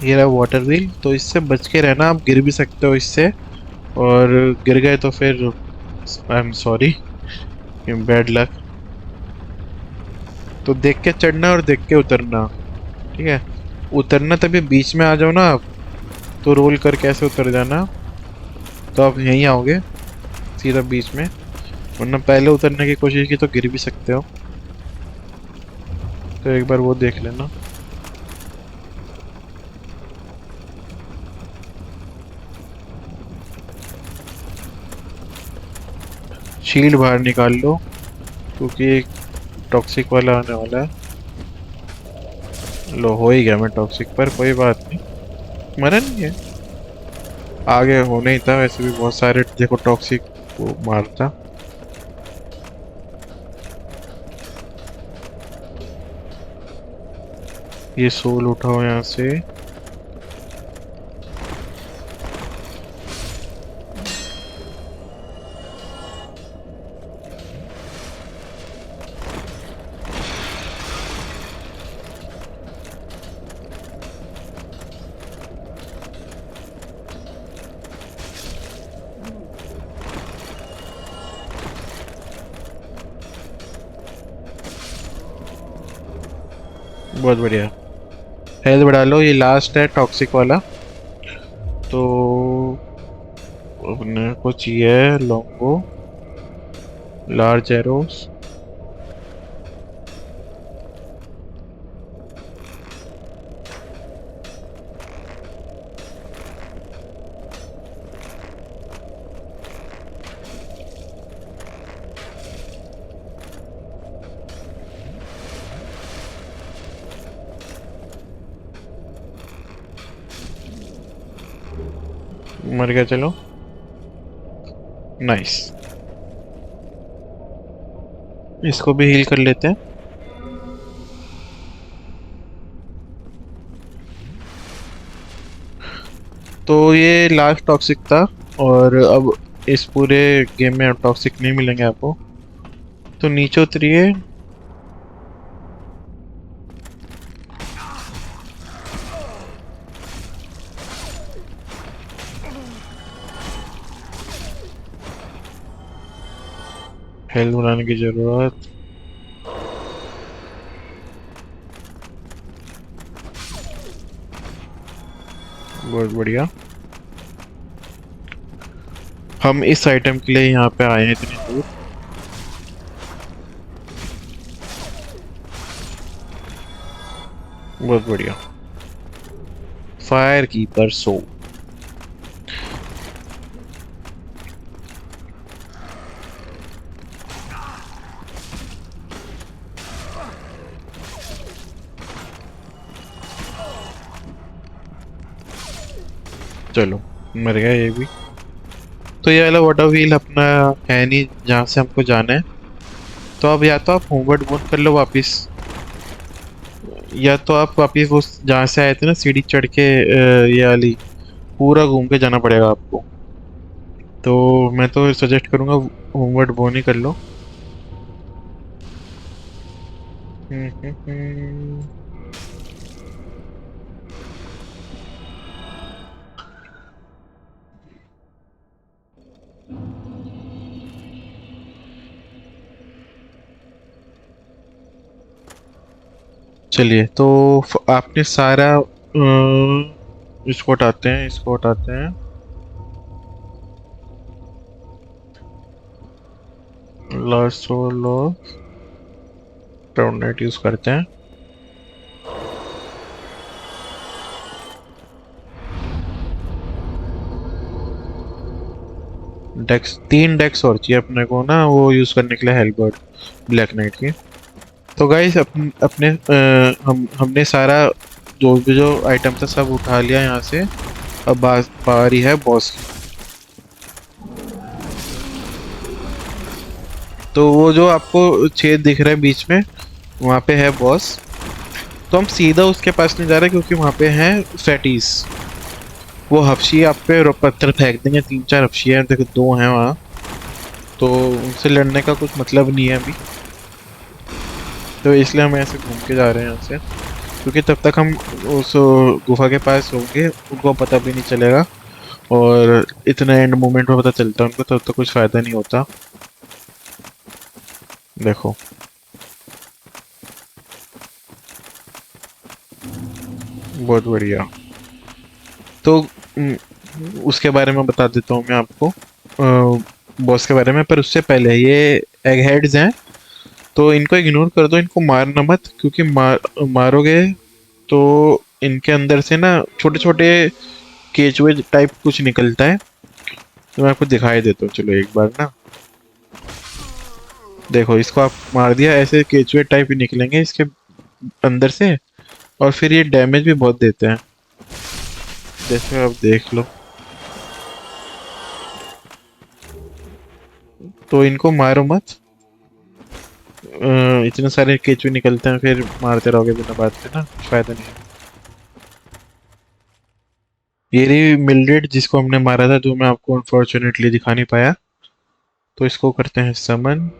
[SPEAKER 1] ये रहा वाटर व्हील, तो इससे बच के रहना, आप गिर भी सकते हो इससे। और गिर गए तो फिर I am sorry, bad luck. तो देख के चढ़ना और देख के उतरना, ठीक है। उतरना तभी बीच में आ जाओ ना आप, तो रोल करके ऐसे उतर जाना, तो आप यहीं आओगे सीधा बीच में। वरना पहले उतरने की कोशिश की तो गिर भी सकते हो, तो एक बार वो देख लेना। शील्ड बाहर निकाल लो, क्योंकि एक टॉक्सिक वाला आने वाला है। लो, हो ही गया मैं टॉक्सिक पर, कोई बात नहीं, मरा नहीं है। आगे होने ही था, वैसे भी बहुत सारे देखो टॉक्सिक को मारता। ये सोल उठाओ यहाँ से। बहुत बढ़िया, हेल्थ बढ़ा लो। ये लास्ट है टॉक्सिक वाला, तो अपने को चाहिए लॉन्गो, लार्ज एरोस। मर गया, चलो नाइस। इसको भी हील कर लेते हैं। तो ये लास्ट टॉक्सिक था, और अब इस पूरे गेम में टॉक्सिक नहीं मिलेंगे आपको, तो नीचे उतरिए। हेल्थ बनाने की जरूरत। बहुत बढ़िया, हम इस आइटम के लिए यहाँ पे आए हैं इतनी दूर। बहुत बढ़िया, फायर कीपर सो। चलो, मर गया ये भी। तो ये वाला वाटर व्हील अपना है नहीं जहाँ से हमको जाना है, तो अब या तो आप होमवर्ड मूव कर लो वापिस, या तो आप वापिस वो जहाँ से आए थे ना सीढ़ी चढ़ के, ये वाली पूरा घूम के जाना पड़ेगा आपको। तो मैं तो सजेस्ट करूँगा होमवर्ड वो नहीं कर लो। हम्म। चलिए, तो आपने सारा इसको हटाते हैं, इसको हटाते हैं। लास्ट सोल ऑफ टाउननेट यूज करते हैं। डेक्स, 3 डेक्स और चाहिए अपने को ना, वो यूज करने के लिए हेलबर्ड ब्लैक नाइट की। तो गाइस अपने हमने सारा जो भी जो आइटम था सब उठा लिया यहाँ से। अब बारी है बॉस की। तो वो जो आपको छेद दिख रहा है बीच में, वहाँ पे है बॉस। तो हम सीधा उसके पास नहीं जा रहे क्योंकि वहाँ पे हैं फैटीज। वो हफ्शी आप पे पत्थर फेंक देंगे, 3-4 हफ्शी हैं, देखो 2 हैं वहाँ। तो उनसे लड़ने का कुछ मतलब नहीं है अभी। तो इसलिए हम ऐसे घूम के जा रहे हैं यहाँ से, क्योंकि तब तक हम उस गुफा के पास होंगे उनको पता भी नहीं चलेगा। और इतना एंड मोमेंट में पता चलता है उनको, तब तक कुछ फ़ायदा नहीं होता। देखो, बहुत बढ़िया। तो उसके बारे में बता देता हूँ मैं आपको, बॉस के बारे में। पर उससे पहले ये एग हेड्स हैं, तो इनको इग्नोर कर दो, इनको मारना मत, क्योंकि मारोगे तो इनके अंदर से ना छोटे छोटे केचुए टाइप कुछ निकलता है। तो मैं आपको दिखाई देता हूँ, चलो एक बार ना। देखो, इसको आप मार दिया, ऐसे केचुए टाइप ही निकलेंगे इसके अंदर से। और फिर ये डैमेज भी बहुत देते हैं, जैसे आप देख लो। तो इनको मारो मत। इतने सारे केचुए निकलते हैं, फिर मारते रहोगे बिना बात के ना, फायदा नहीं है। ये रही मिल्ड्रेड जिसको हमने मारा था, जो मैं आपको अनफॉर्चुनेटली दिखा नहीं पाया। तो इसको करते हैं समन,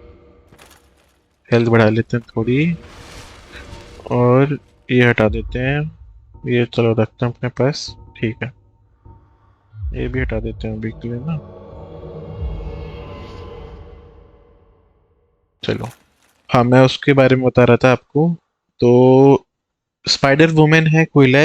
[SPEAKER 1] हेल्थ बढ़ा लेते हैं थोड़ी। और ये हटा देते हैं, ये चलो रखते हैं अपने पास। ठीक है, ये भी हटा देते हैं अभी के लिए ना। चलो, हाँ, मैं उसके बारे में बता रहा था आपको। तो स्पाइडर वुमेन है क्विला,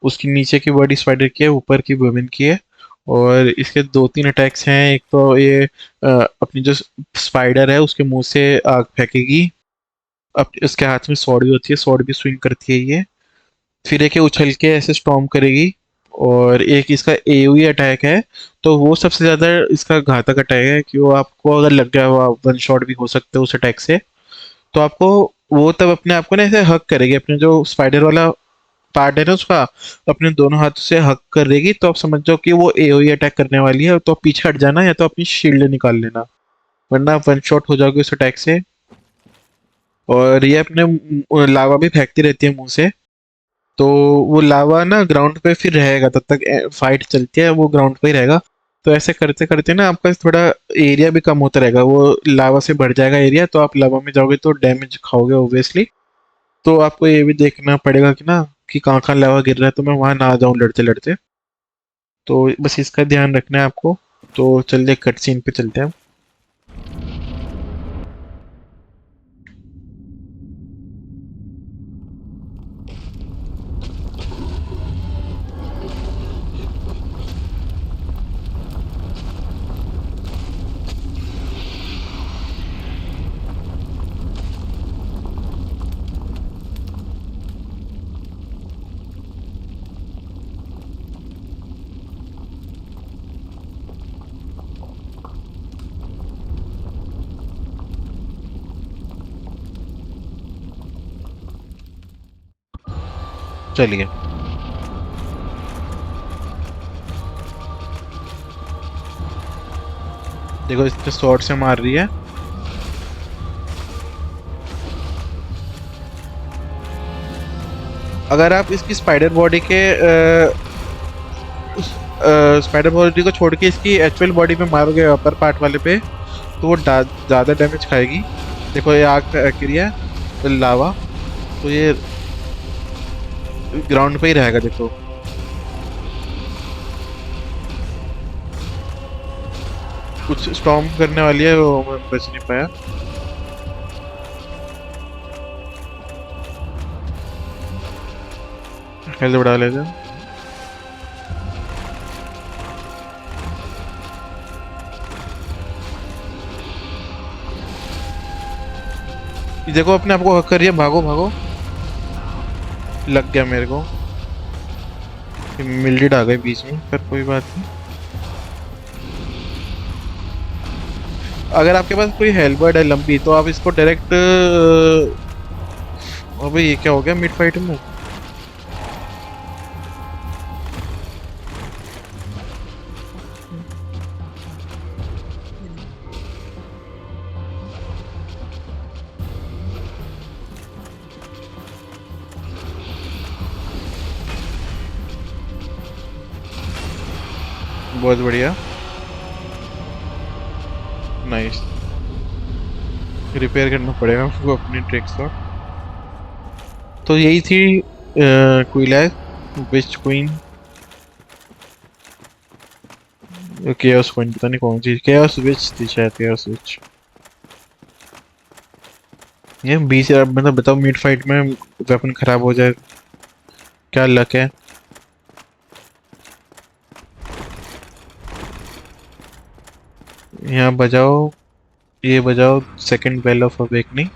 [SPEAKER 1] उसकी नीचे की बॉडी स्पाइडर की है, ऊपर की वुमेन की है। और इसके 2-3 अटैक्स हैं। एक तो ये अपनी जो स्पाइडर है उसके मुंह से आग फेंकेगी। अब इसके हाथ में स्वॉर्ड भी होती है, स्वॉर्ड भी स्विंग करती है ये। फिर एक ये उछल के ऐसे स्टॉर्म करेगी। और एक इसका एओई अटैक है। तो वो सबसे ज़्यादा इसका घातक अटैक है, कि वो आपको अगर लग गया, वो वन शॉट भी हो सकते हैं उस अटैक से। तो आपको वो तब अपने आप को ना ऐसे हक करेगी, अपने जो स्पाइडर वाला पार्ट है ना उसका, अपने दोनों हाथों से हक करेगी। तो आप समझ जाओ कि वो एओई अटैक करने वाली है। तो आप पीछे हट जाना, या तो अपनी शील्ड निकाल लेना, वरना आप वन शॉट हो जाओगे उस अटैक से। और ये अपने लावा भी फेंकती रहती है मुंह से। तो वो लावा ना ग्राउंड पे फिर रहेगा, तब तक फाइट चलती है वो ग्राउंड पे ही रहेगा। तो ऐसे करते करते ना आपका थोड़ा एरिया भी कम होता रहेगा, वो लावा से बढ़ जाएगा एरिया। तो आप लावा में जाओगे तो डैमेज खाओगे ऑब्वियसली। तो आपको ये भी देखना पड़ेगा कि ना, कि कहाँ कहाँ लावा गिर रहा है, तो मैं वहां ना आ जाऊं लड़ते लड़ते। तो बस इसका ध्यान रखना है आपको। तो चलिए कट सीन पे चलते हैं। चलिए, देखो इस पे स्वॉर्ड से मार रही है। अगर आप इसकी स्पाइडर बॉडी के उस स्पाइडर बॉडी को छोड़ के इसकी एक्चुअल बॉडी पे मारोगे, अपर पार्ट वाले पे, तो वो ज़्यादा डैमेज खाएगी। देखो, ये आग गिर रही है, लावा। तो ये ग्राउंड पे ही रहेगा, देखो। कुछ स्टॉर्म करने वाली है, वो मैं बच नहीं पाया। हेल्थ बढ़ा लेते हैं। ये देखो, अपने आप को हक कर रही है, भागो भागो। लग गया मेरे को। मिल्डेड आ गई बीच में, पर कोई बात नहीं। अगर आपके पास कोई हेलबर्ड है लंबी, तो आप इसको डायरेक्ट। अबे ये क्या हो गया मिड फाइट में? बहुत बढ़िया। नाइस। रिपेयर करना पड़ेगा हमको अपनी ट्रिक्स को। तो यही थी क्विलैक, विच क्वीन, केओस क्वीन, पता नहीं कौन सी, केओस विच थी शायद, केओस विच। ये 20 मतलब बताओ, मिड फाइट में वेपन खराब हो जाए, क्या लक है। यहाँ बजाओ, ये बजाओ, second bell of awakening.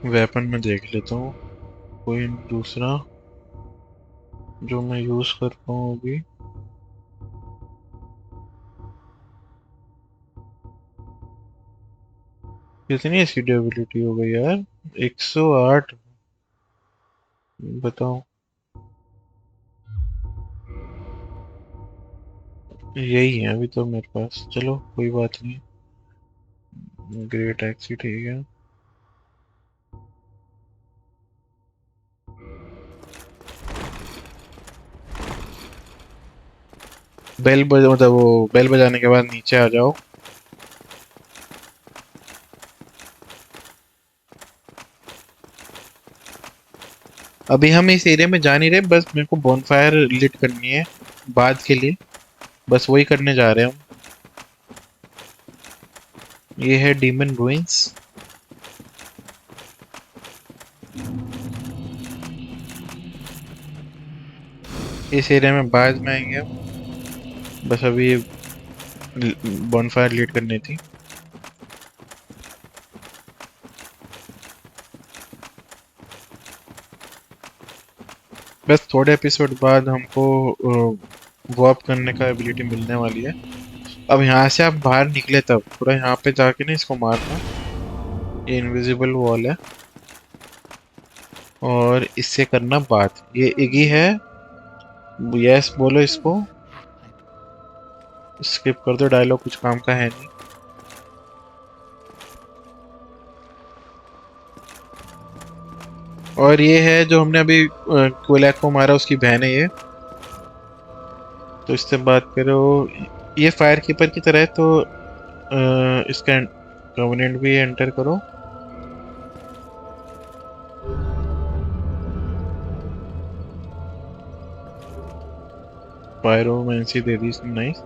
[SPEAKER 1] Weapon में देख लेता हूँ कोई दूसरा जो मैं यूज कर पाऊँ अभी। कितनी इसकी ड्यूरेबिलिटी हो गई यार, 108। बताओ। यही है अभी तो मेरे पास, चलो कोई बात नहीं। ग्रेट टैक्सी ठीक है। बेल बज मतलब वो बेल बजाने के बाद नीचे आ जाओ। अभी हम इस एरिया में जा नहीं रहे, बस मेरे को बॉनफायर लिट करनी है बाद के लिए, बस वही करने जा रहे हैं हम। ये है डीमन रुइंस। इस एरिया में बाद में आएंगे हम, बस अभी बॉनफायर लीड करनी थी। बस थोड़े एपिसोड बाद हमको वॉर्प करने का एबिलिटी मिलने वाली है। अब यहाँ से आप बाहर निकले तब पूरा यहाँ पे जाके ना इसको मारना। ये इनविजिबल वॉल है, और इससे करना बात। ये इगी है, यस बोलो इसको। स्किप कर दो, डायलॉग कुछ काम का है नहीं। और ये है जो हमने अभी कोलैक को मारा, उसकी बहन है ये। तो इससे बात करो। ये फायर कीपर की तरह है, तो इसका कवनेंट भी एंटर करो। पायरोमेंसी दे दी इसने, नाइस।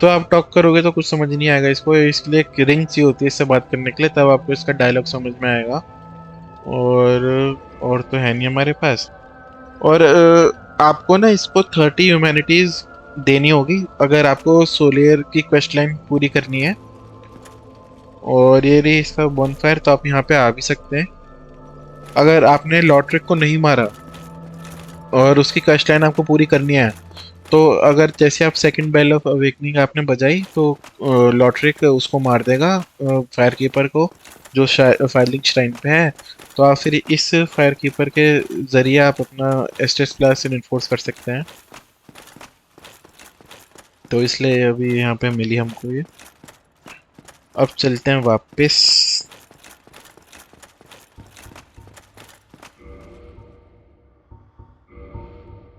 [SPEAKER 1] तो आप टॉक करोगे तो कुछ समझ नहीं आएगा इसको, इसके लिए एक रिंग चाहिए होती है इससे बात करने के लिए, तब आपको इसका डायलॉग समझ में आएगा। और तो है नहीं हमारे पास। और आपको ना इसको 30 ह्यूमैनिटीज देनी होगी अगर आपको सोलियर की क्वेस्ट लाइन पूरी करनी है। और ये रही इसका बॉनफायर, तो आप यहाँ पे आ भी सकते हैं। अगर आपने लॉट्रिक को नहीं मारा और उसकी क्वेस्ट लाइन आपको पूरी करनी है, तो अगर जैसे आप सेकंड बेल ऑफ अवेकनिंग आपने बजाई, तो लॉट्रिक उसको मार देगा, फायर कीपर को, जो फायरिंग श्राइन पे है। तो आप फिर इस फायर कीपर के जरिए आप अपना एस्टेस क्लास इन्फोर्स कर सकते हैं। तो इसलिए अभी यहाँ पे मिली हमको ये। अब चलते हैं वापस।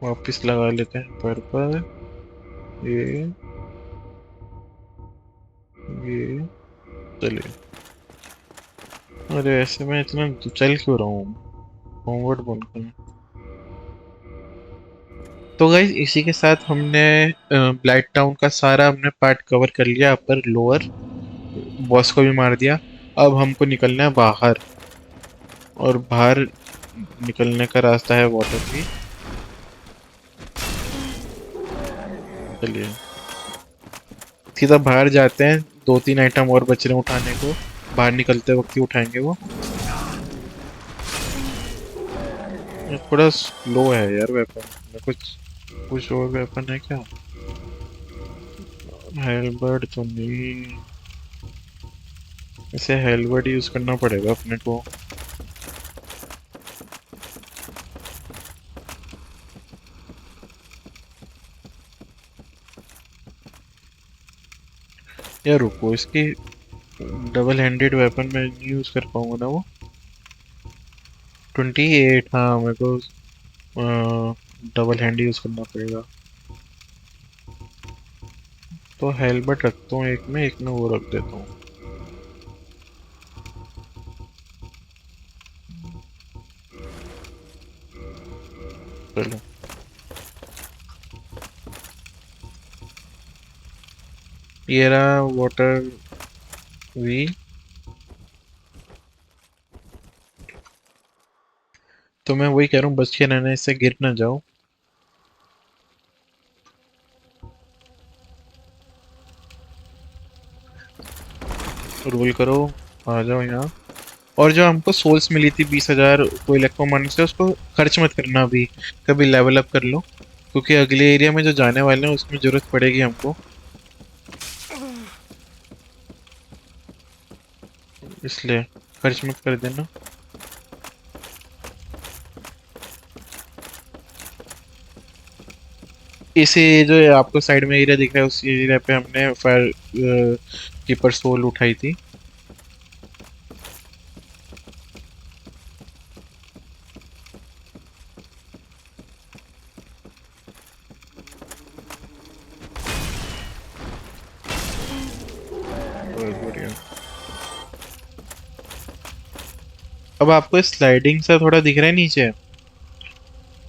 [SPEAKER 1] वापस लगा लेते हैं पर्पल। ये ये चलिए। अरे ऐसे मैं इतना चल क्यों रहा हूँ, फॉरवर्ड बोल। तो गाइस इसी के साथ हमने ब्लाइट टाउन का सारा हमने पार्ट कवर कर लिया, अपर लोअर। बॉस को भी मार दिया। अब हमको निकलना है बाहर, और बाहर निकलने का रास्ता है वाटर की। चलिए सीधा बाहर जाते हैं, दो तीन आइटम और बच रहे हैं उठाने को, बाहर निकलते वक्त ही उठाएंगे वो। ये थोड़ा स्लो है यार वेपन में, कुछ कुछ और वेपन है क्या? हेलबर्ड तो नहीं, इसे हेलबर्ड यूज करना पड़ेगा अपने को। यार रुको, इसकी डबल हैंडेड वेपन में नहीं यूज कर पाऊंगा ना वो। 28, हाँ मेरे को डबल हैंड यूज करना पड़ेगा। तो हेलमेट रखता हूँ एक में वो रख देता हूँ। चलो, ये रहा वाटर व्हील। तो मैं वही कह रहा हूँ, बच के रहना, इससे गिर ना जाओ। रोल करो, आ जाओ यहाँ। और जो हमको सोल्स मिली थी 20,000 को इलेक्ट्रोमाइन से, उसको खर्च मत करना अभी, कभी लेवल अप कर लो, क्योंकि अगले एरिया में जो जाने वाले हैं उसमें जरूरत पड़ेगी हमको, इसलिए खर्च मत कर देना। इसी जो ये आपको साइड में एरिया दिख रहा है, उस एरिया पे हमने फायर कीपर सोल उठाई थी। बहुत बढ़िया। अब आपको स्लाइडिंग सा थोड़ा दिख रहा है नीचे,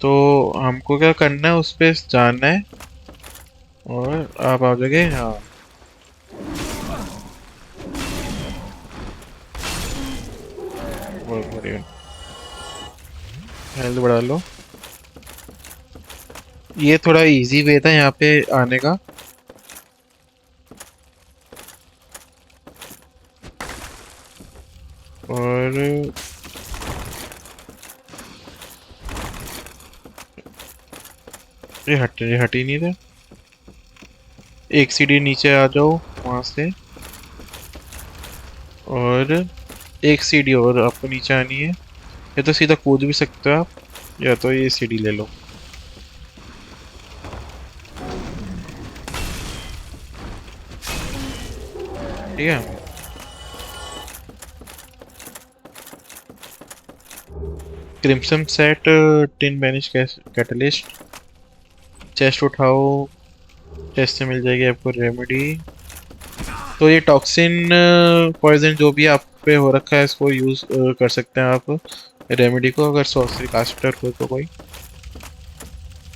[SPEAKER 1] तो हमको क्या करना है, उस पे जाना है, और आप आ जाओगे। हाँ, बहुत बढ़िया। हेल्थ बढ़ा लो। ये थोड़ा इजी वे था यहाँ पे आने का। और ये हट ही नहीं रहा। एक सीढ़ी नीचे आ जाओ वहां से, और एक सीढ़ी और आपको नीचे आनी है। या तो सीधा कूद भी सकते हो आप, या तो ये सीढ़ी ले लो। ठीक है। Crimson set, tin banish catalyst. Chest उठाओ, चेस्ट से मिल जाएगी आपको रेमेडी। तो ये टॉक्सिन पॉइजन जो भी आप पे हो रखा है, इसको यूज कर सकते हैं आप रेमेडी को, अगर सॉर्सरी कास्टर हो तो कोई।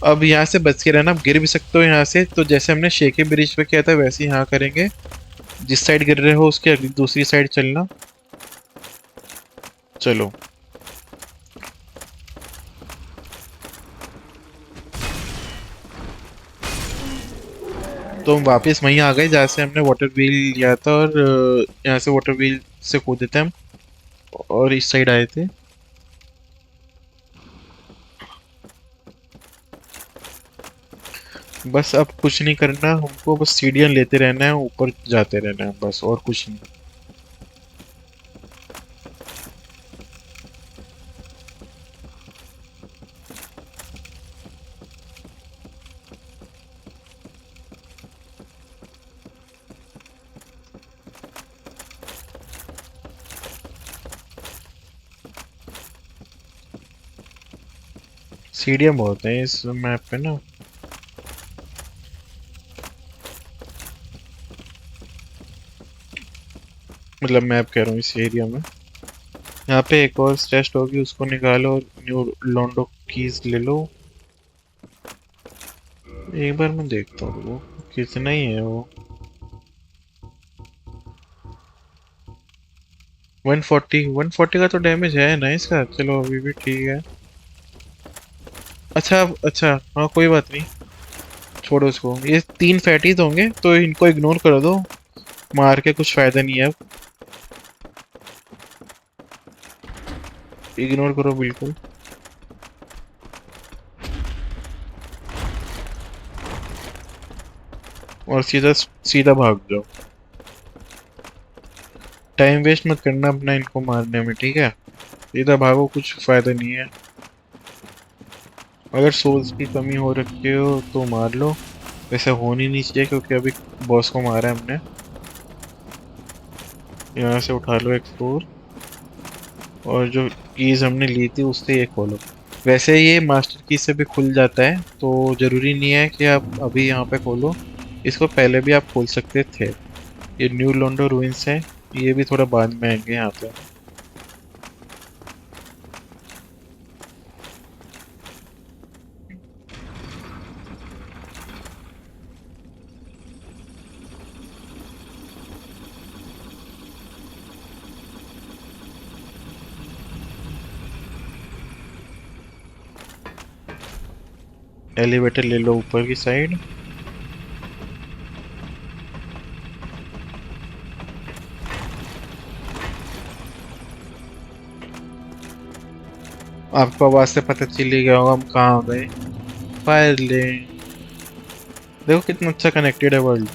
[SPEAKER 1] अब यहाँ से बच के रहना, आप गिर भी सकते हो यहाँ से, तो जैसे हमने शेखे ब्रिज पे किया था वैसे ही यहाँ करेंगे। जिस साइड गिर रहे हो उसके अगली दूसरी साइड चलना। चलो, तो हम वापस वहीं आ गए जहाँ से हमने वाटर व्हील लिया था, और यहाँ से वाटर व्हील से कूदे थे हम, और इस साइड आए थे। बस अब कुछ नहीं करना हमको, बस सीढ़ियाँ लेते रहना है, ऊपर जाते रहना है, बस और कुछ नहीं। सीढ़ियाँ बहुत हैं इस मैप पे ना। मतलब मैप कह रहा हूँ, इस एरिया में। यहाँ पे एक और चेस्ट होगी, उसको निकालो और न्यू लॉन्डो कीज ले लो। एक बार मैं देखता हूँ वो कितना ही है वो। 140 का तो डैमेज है ना इसका, चलो अभी भी ठीक है। अच्छा अच्छा, हाँ कोई बात नहीं, छोड़ो इसको। ये 3 फैटीज होंगे तो इनको इग्नोर कर दो, मार के कुछ फायदा नहीं है अब। इग्नोर करो बिल्कुल। और सीधा सीधा भाग जाओ, टाइम वेस्ट मत करना अपना इनको मारने में, ठीक है? सीधा भागो, कुछ फायदा नहीं है। अगर सोल्स की कमी हो रखी हो तो मार लो, वैसे होनी नहीं चाहिए क्योंकि अभी बॉस को मारा है हमने। यहाँ से उठा लो एक फ्लोर, और जो कीज हमने ली थी उससे ये खोलो। वैसे ये मास्टर की से भी खुल जाता है, तो जरूरी नहीं है कि आप अभी यहाँ पे खोलो, इसको पहले भी आप खोल सकते थे। ये न्यू लोंडो रूइंस है, ये भी थोड़ा बाद में आएंगे यहाँ पे। एलिवेटर ले लो ऊपर की साइड। आपको आवाज से पता चल ही गया होगा हम कहाँ गए। फायर ले, देखो कितना अच्छा कनेक्टेड है वर्ल्ड।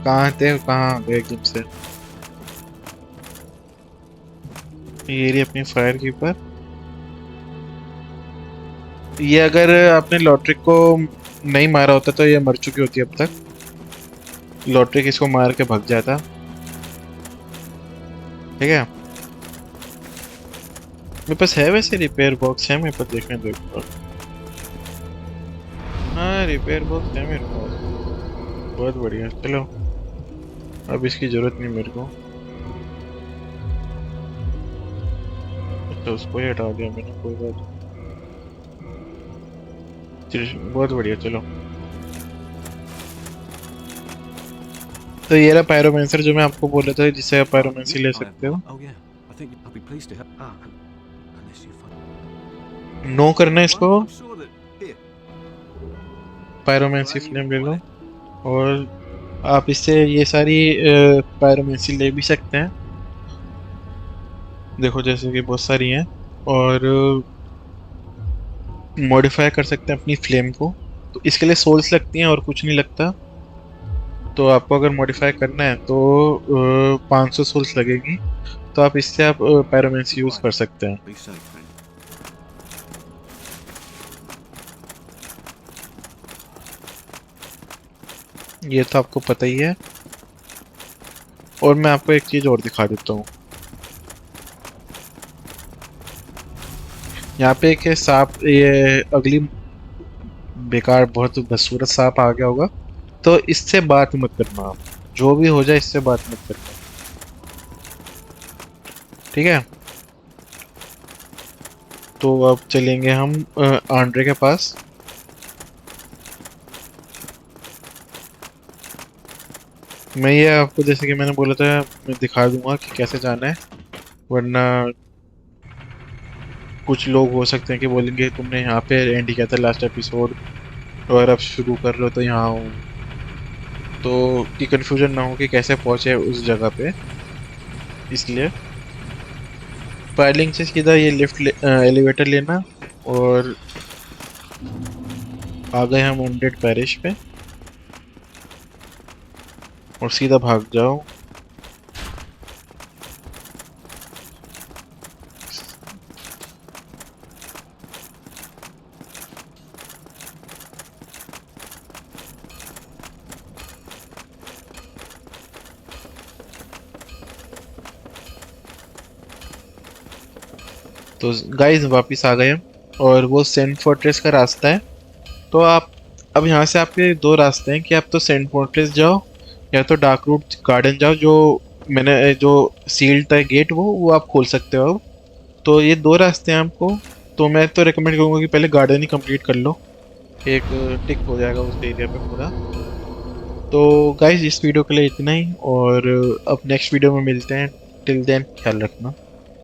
[SPEAKER 1] कहाँ थे और कहाँ आ गए एकदम से। ये रही अपनी फायर कीपर। ये अगर आपने लॉटरी को नहीं मारा होता तो ये मर चुकी होती अब तक। लॉटरी इसको मार के भाग जाता, ठीक है? मेरे पास है वैसे रिपेयर बॉक्स है मेरे पास, देखने दो एक बार। हाँ रिपेयर बॉक्स है मेरे पास, बहुत बढ़िया। चलो अब इसकी जरूरत नहीं मेरे को। अच्छा उसको ही हटा दिया मैंने, कोई बात नहीं। बहुत बढ़िया, चलो। तो ये रहा पायरोमेंसर जो मैं आपको बोला था, जिससे आप पायरोमेंसी ले सकते हो।
[SPEAKER 2] Oh yeah, I think I'll be pleased to help. Unless you find.
[SPEAKER 1] नो करना है इसको,
[SPEAKER 2] Well, I'm sure that here.
[SPEAKER 1] Pyromancy flame ले लो। और आप इससे ये सारी पायरोमेंसी ले भी सकते हैं, देखो जैसे कि बहुत सारी हैं। और मॉडिफाई कर सकते हैं अपनी फ्लेम को, तो इसके लिए सोल्स लगती हैं और कुछ नहीं लगता। तो आपको अगर मॉडिफाई करना है तो 500 सोल्स लगेगी, तो आप इससे आप पायरोमेंसी यूज कर सकते हैं।
[SPEAKER 2] Be safe, friend.
[SPEAKER 1] ये तो आपको पता ही है। और मैं आपको एक चीज और दिखा देता हूँ। यहाँ पे एक सांप, ये अगली बेकार बहुत बदसूरत सांप आ गया होगा, तो इससे बात मत करना आप, जो भी हो जाए इससे बात मत करना, ठीक है? तो अब चलेंगे हम आंड्रे के पास। मैं ये आपको जैसे कि मैंने बोला था, मैं दिखा दूंगा कि कैसे जाना है, वरना कुछ लोग हो सकते हैं कि बोलेंगे तुमने यहाँ पे एंड किया था लास्ट एपिसोड और अब शुरू कर रहे हो तो यहाँ हो, तो कि कंफ्यूजन ना हो कि कैसे पहुंचे उस जगह पे। इसलिए फायरिंग से सीधा ये एलिवेटर लेना, और आ गए हम अनडेड पैरिश पे, और सीधा भाग जाओ। तो गाइस वापस आ गए हम, और वो सेंट फोर्ट्रेस का रास्ता है। तो आप अब यहाँ से आपके दो रास्ते हैं कि आप तो सेंट फोर्ट्रेस जाओ या तो डार्क रूट गार्डन जाओ, जो मैंने जो सील्ड था गेट वो आप खोल सकते हो अब। तो ये दो रास्ते हैं आपको, तो मैं तो रेकमेंड करूँगा कि पहले गार्डन ही कंप्लीट कर लो, एक टिक हो जाएगा उस एरिया पे पूरा। तो गाइस इस वीडियो के लिए इतना ही, और अब नेक्स्ट वीडियो में मिलते हैं। टिल देन ख्याल रखना।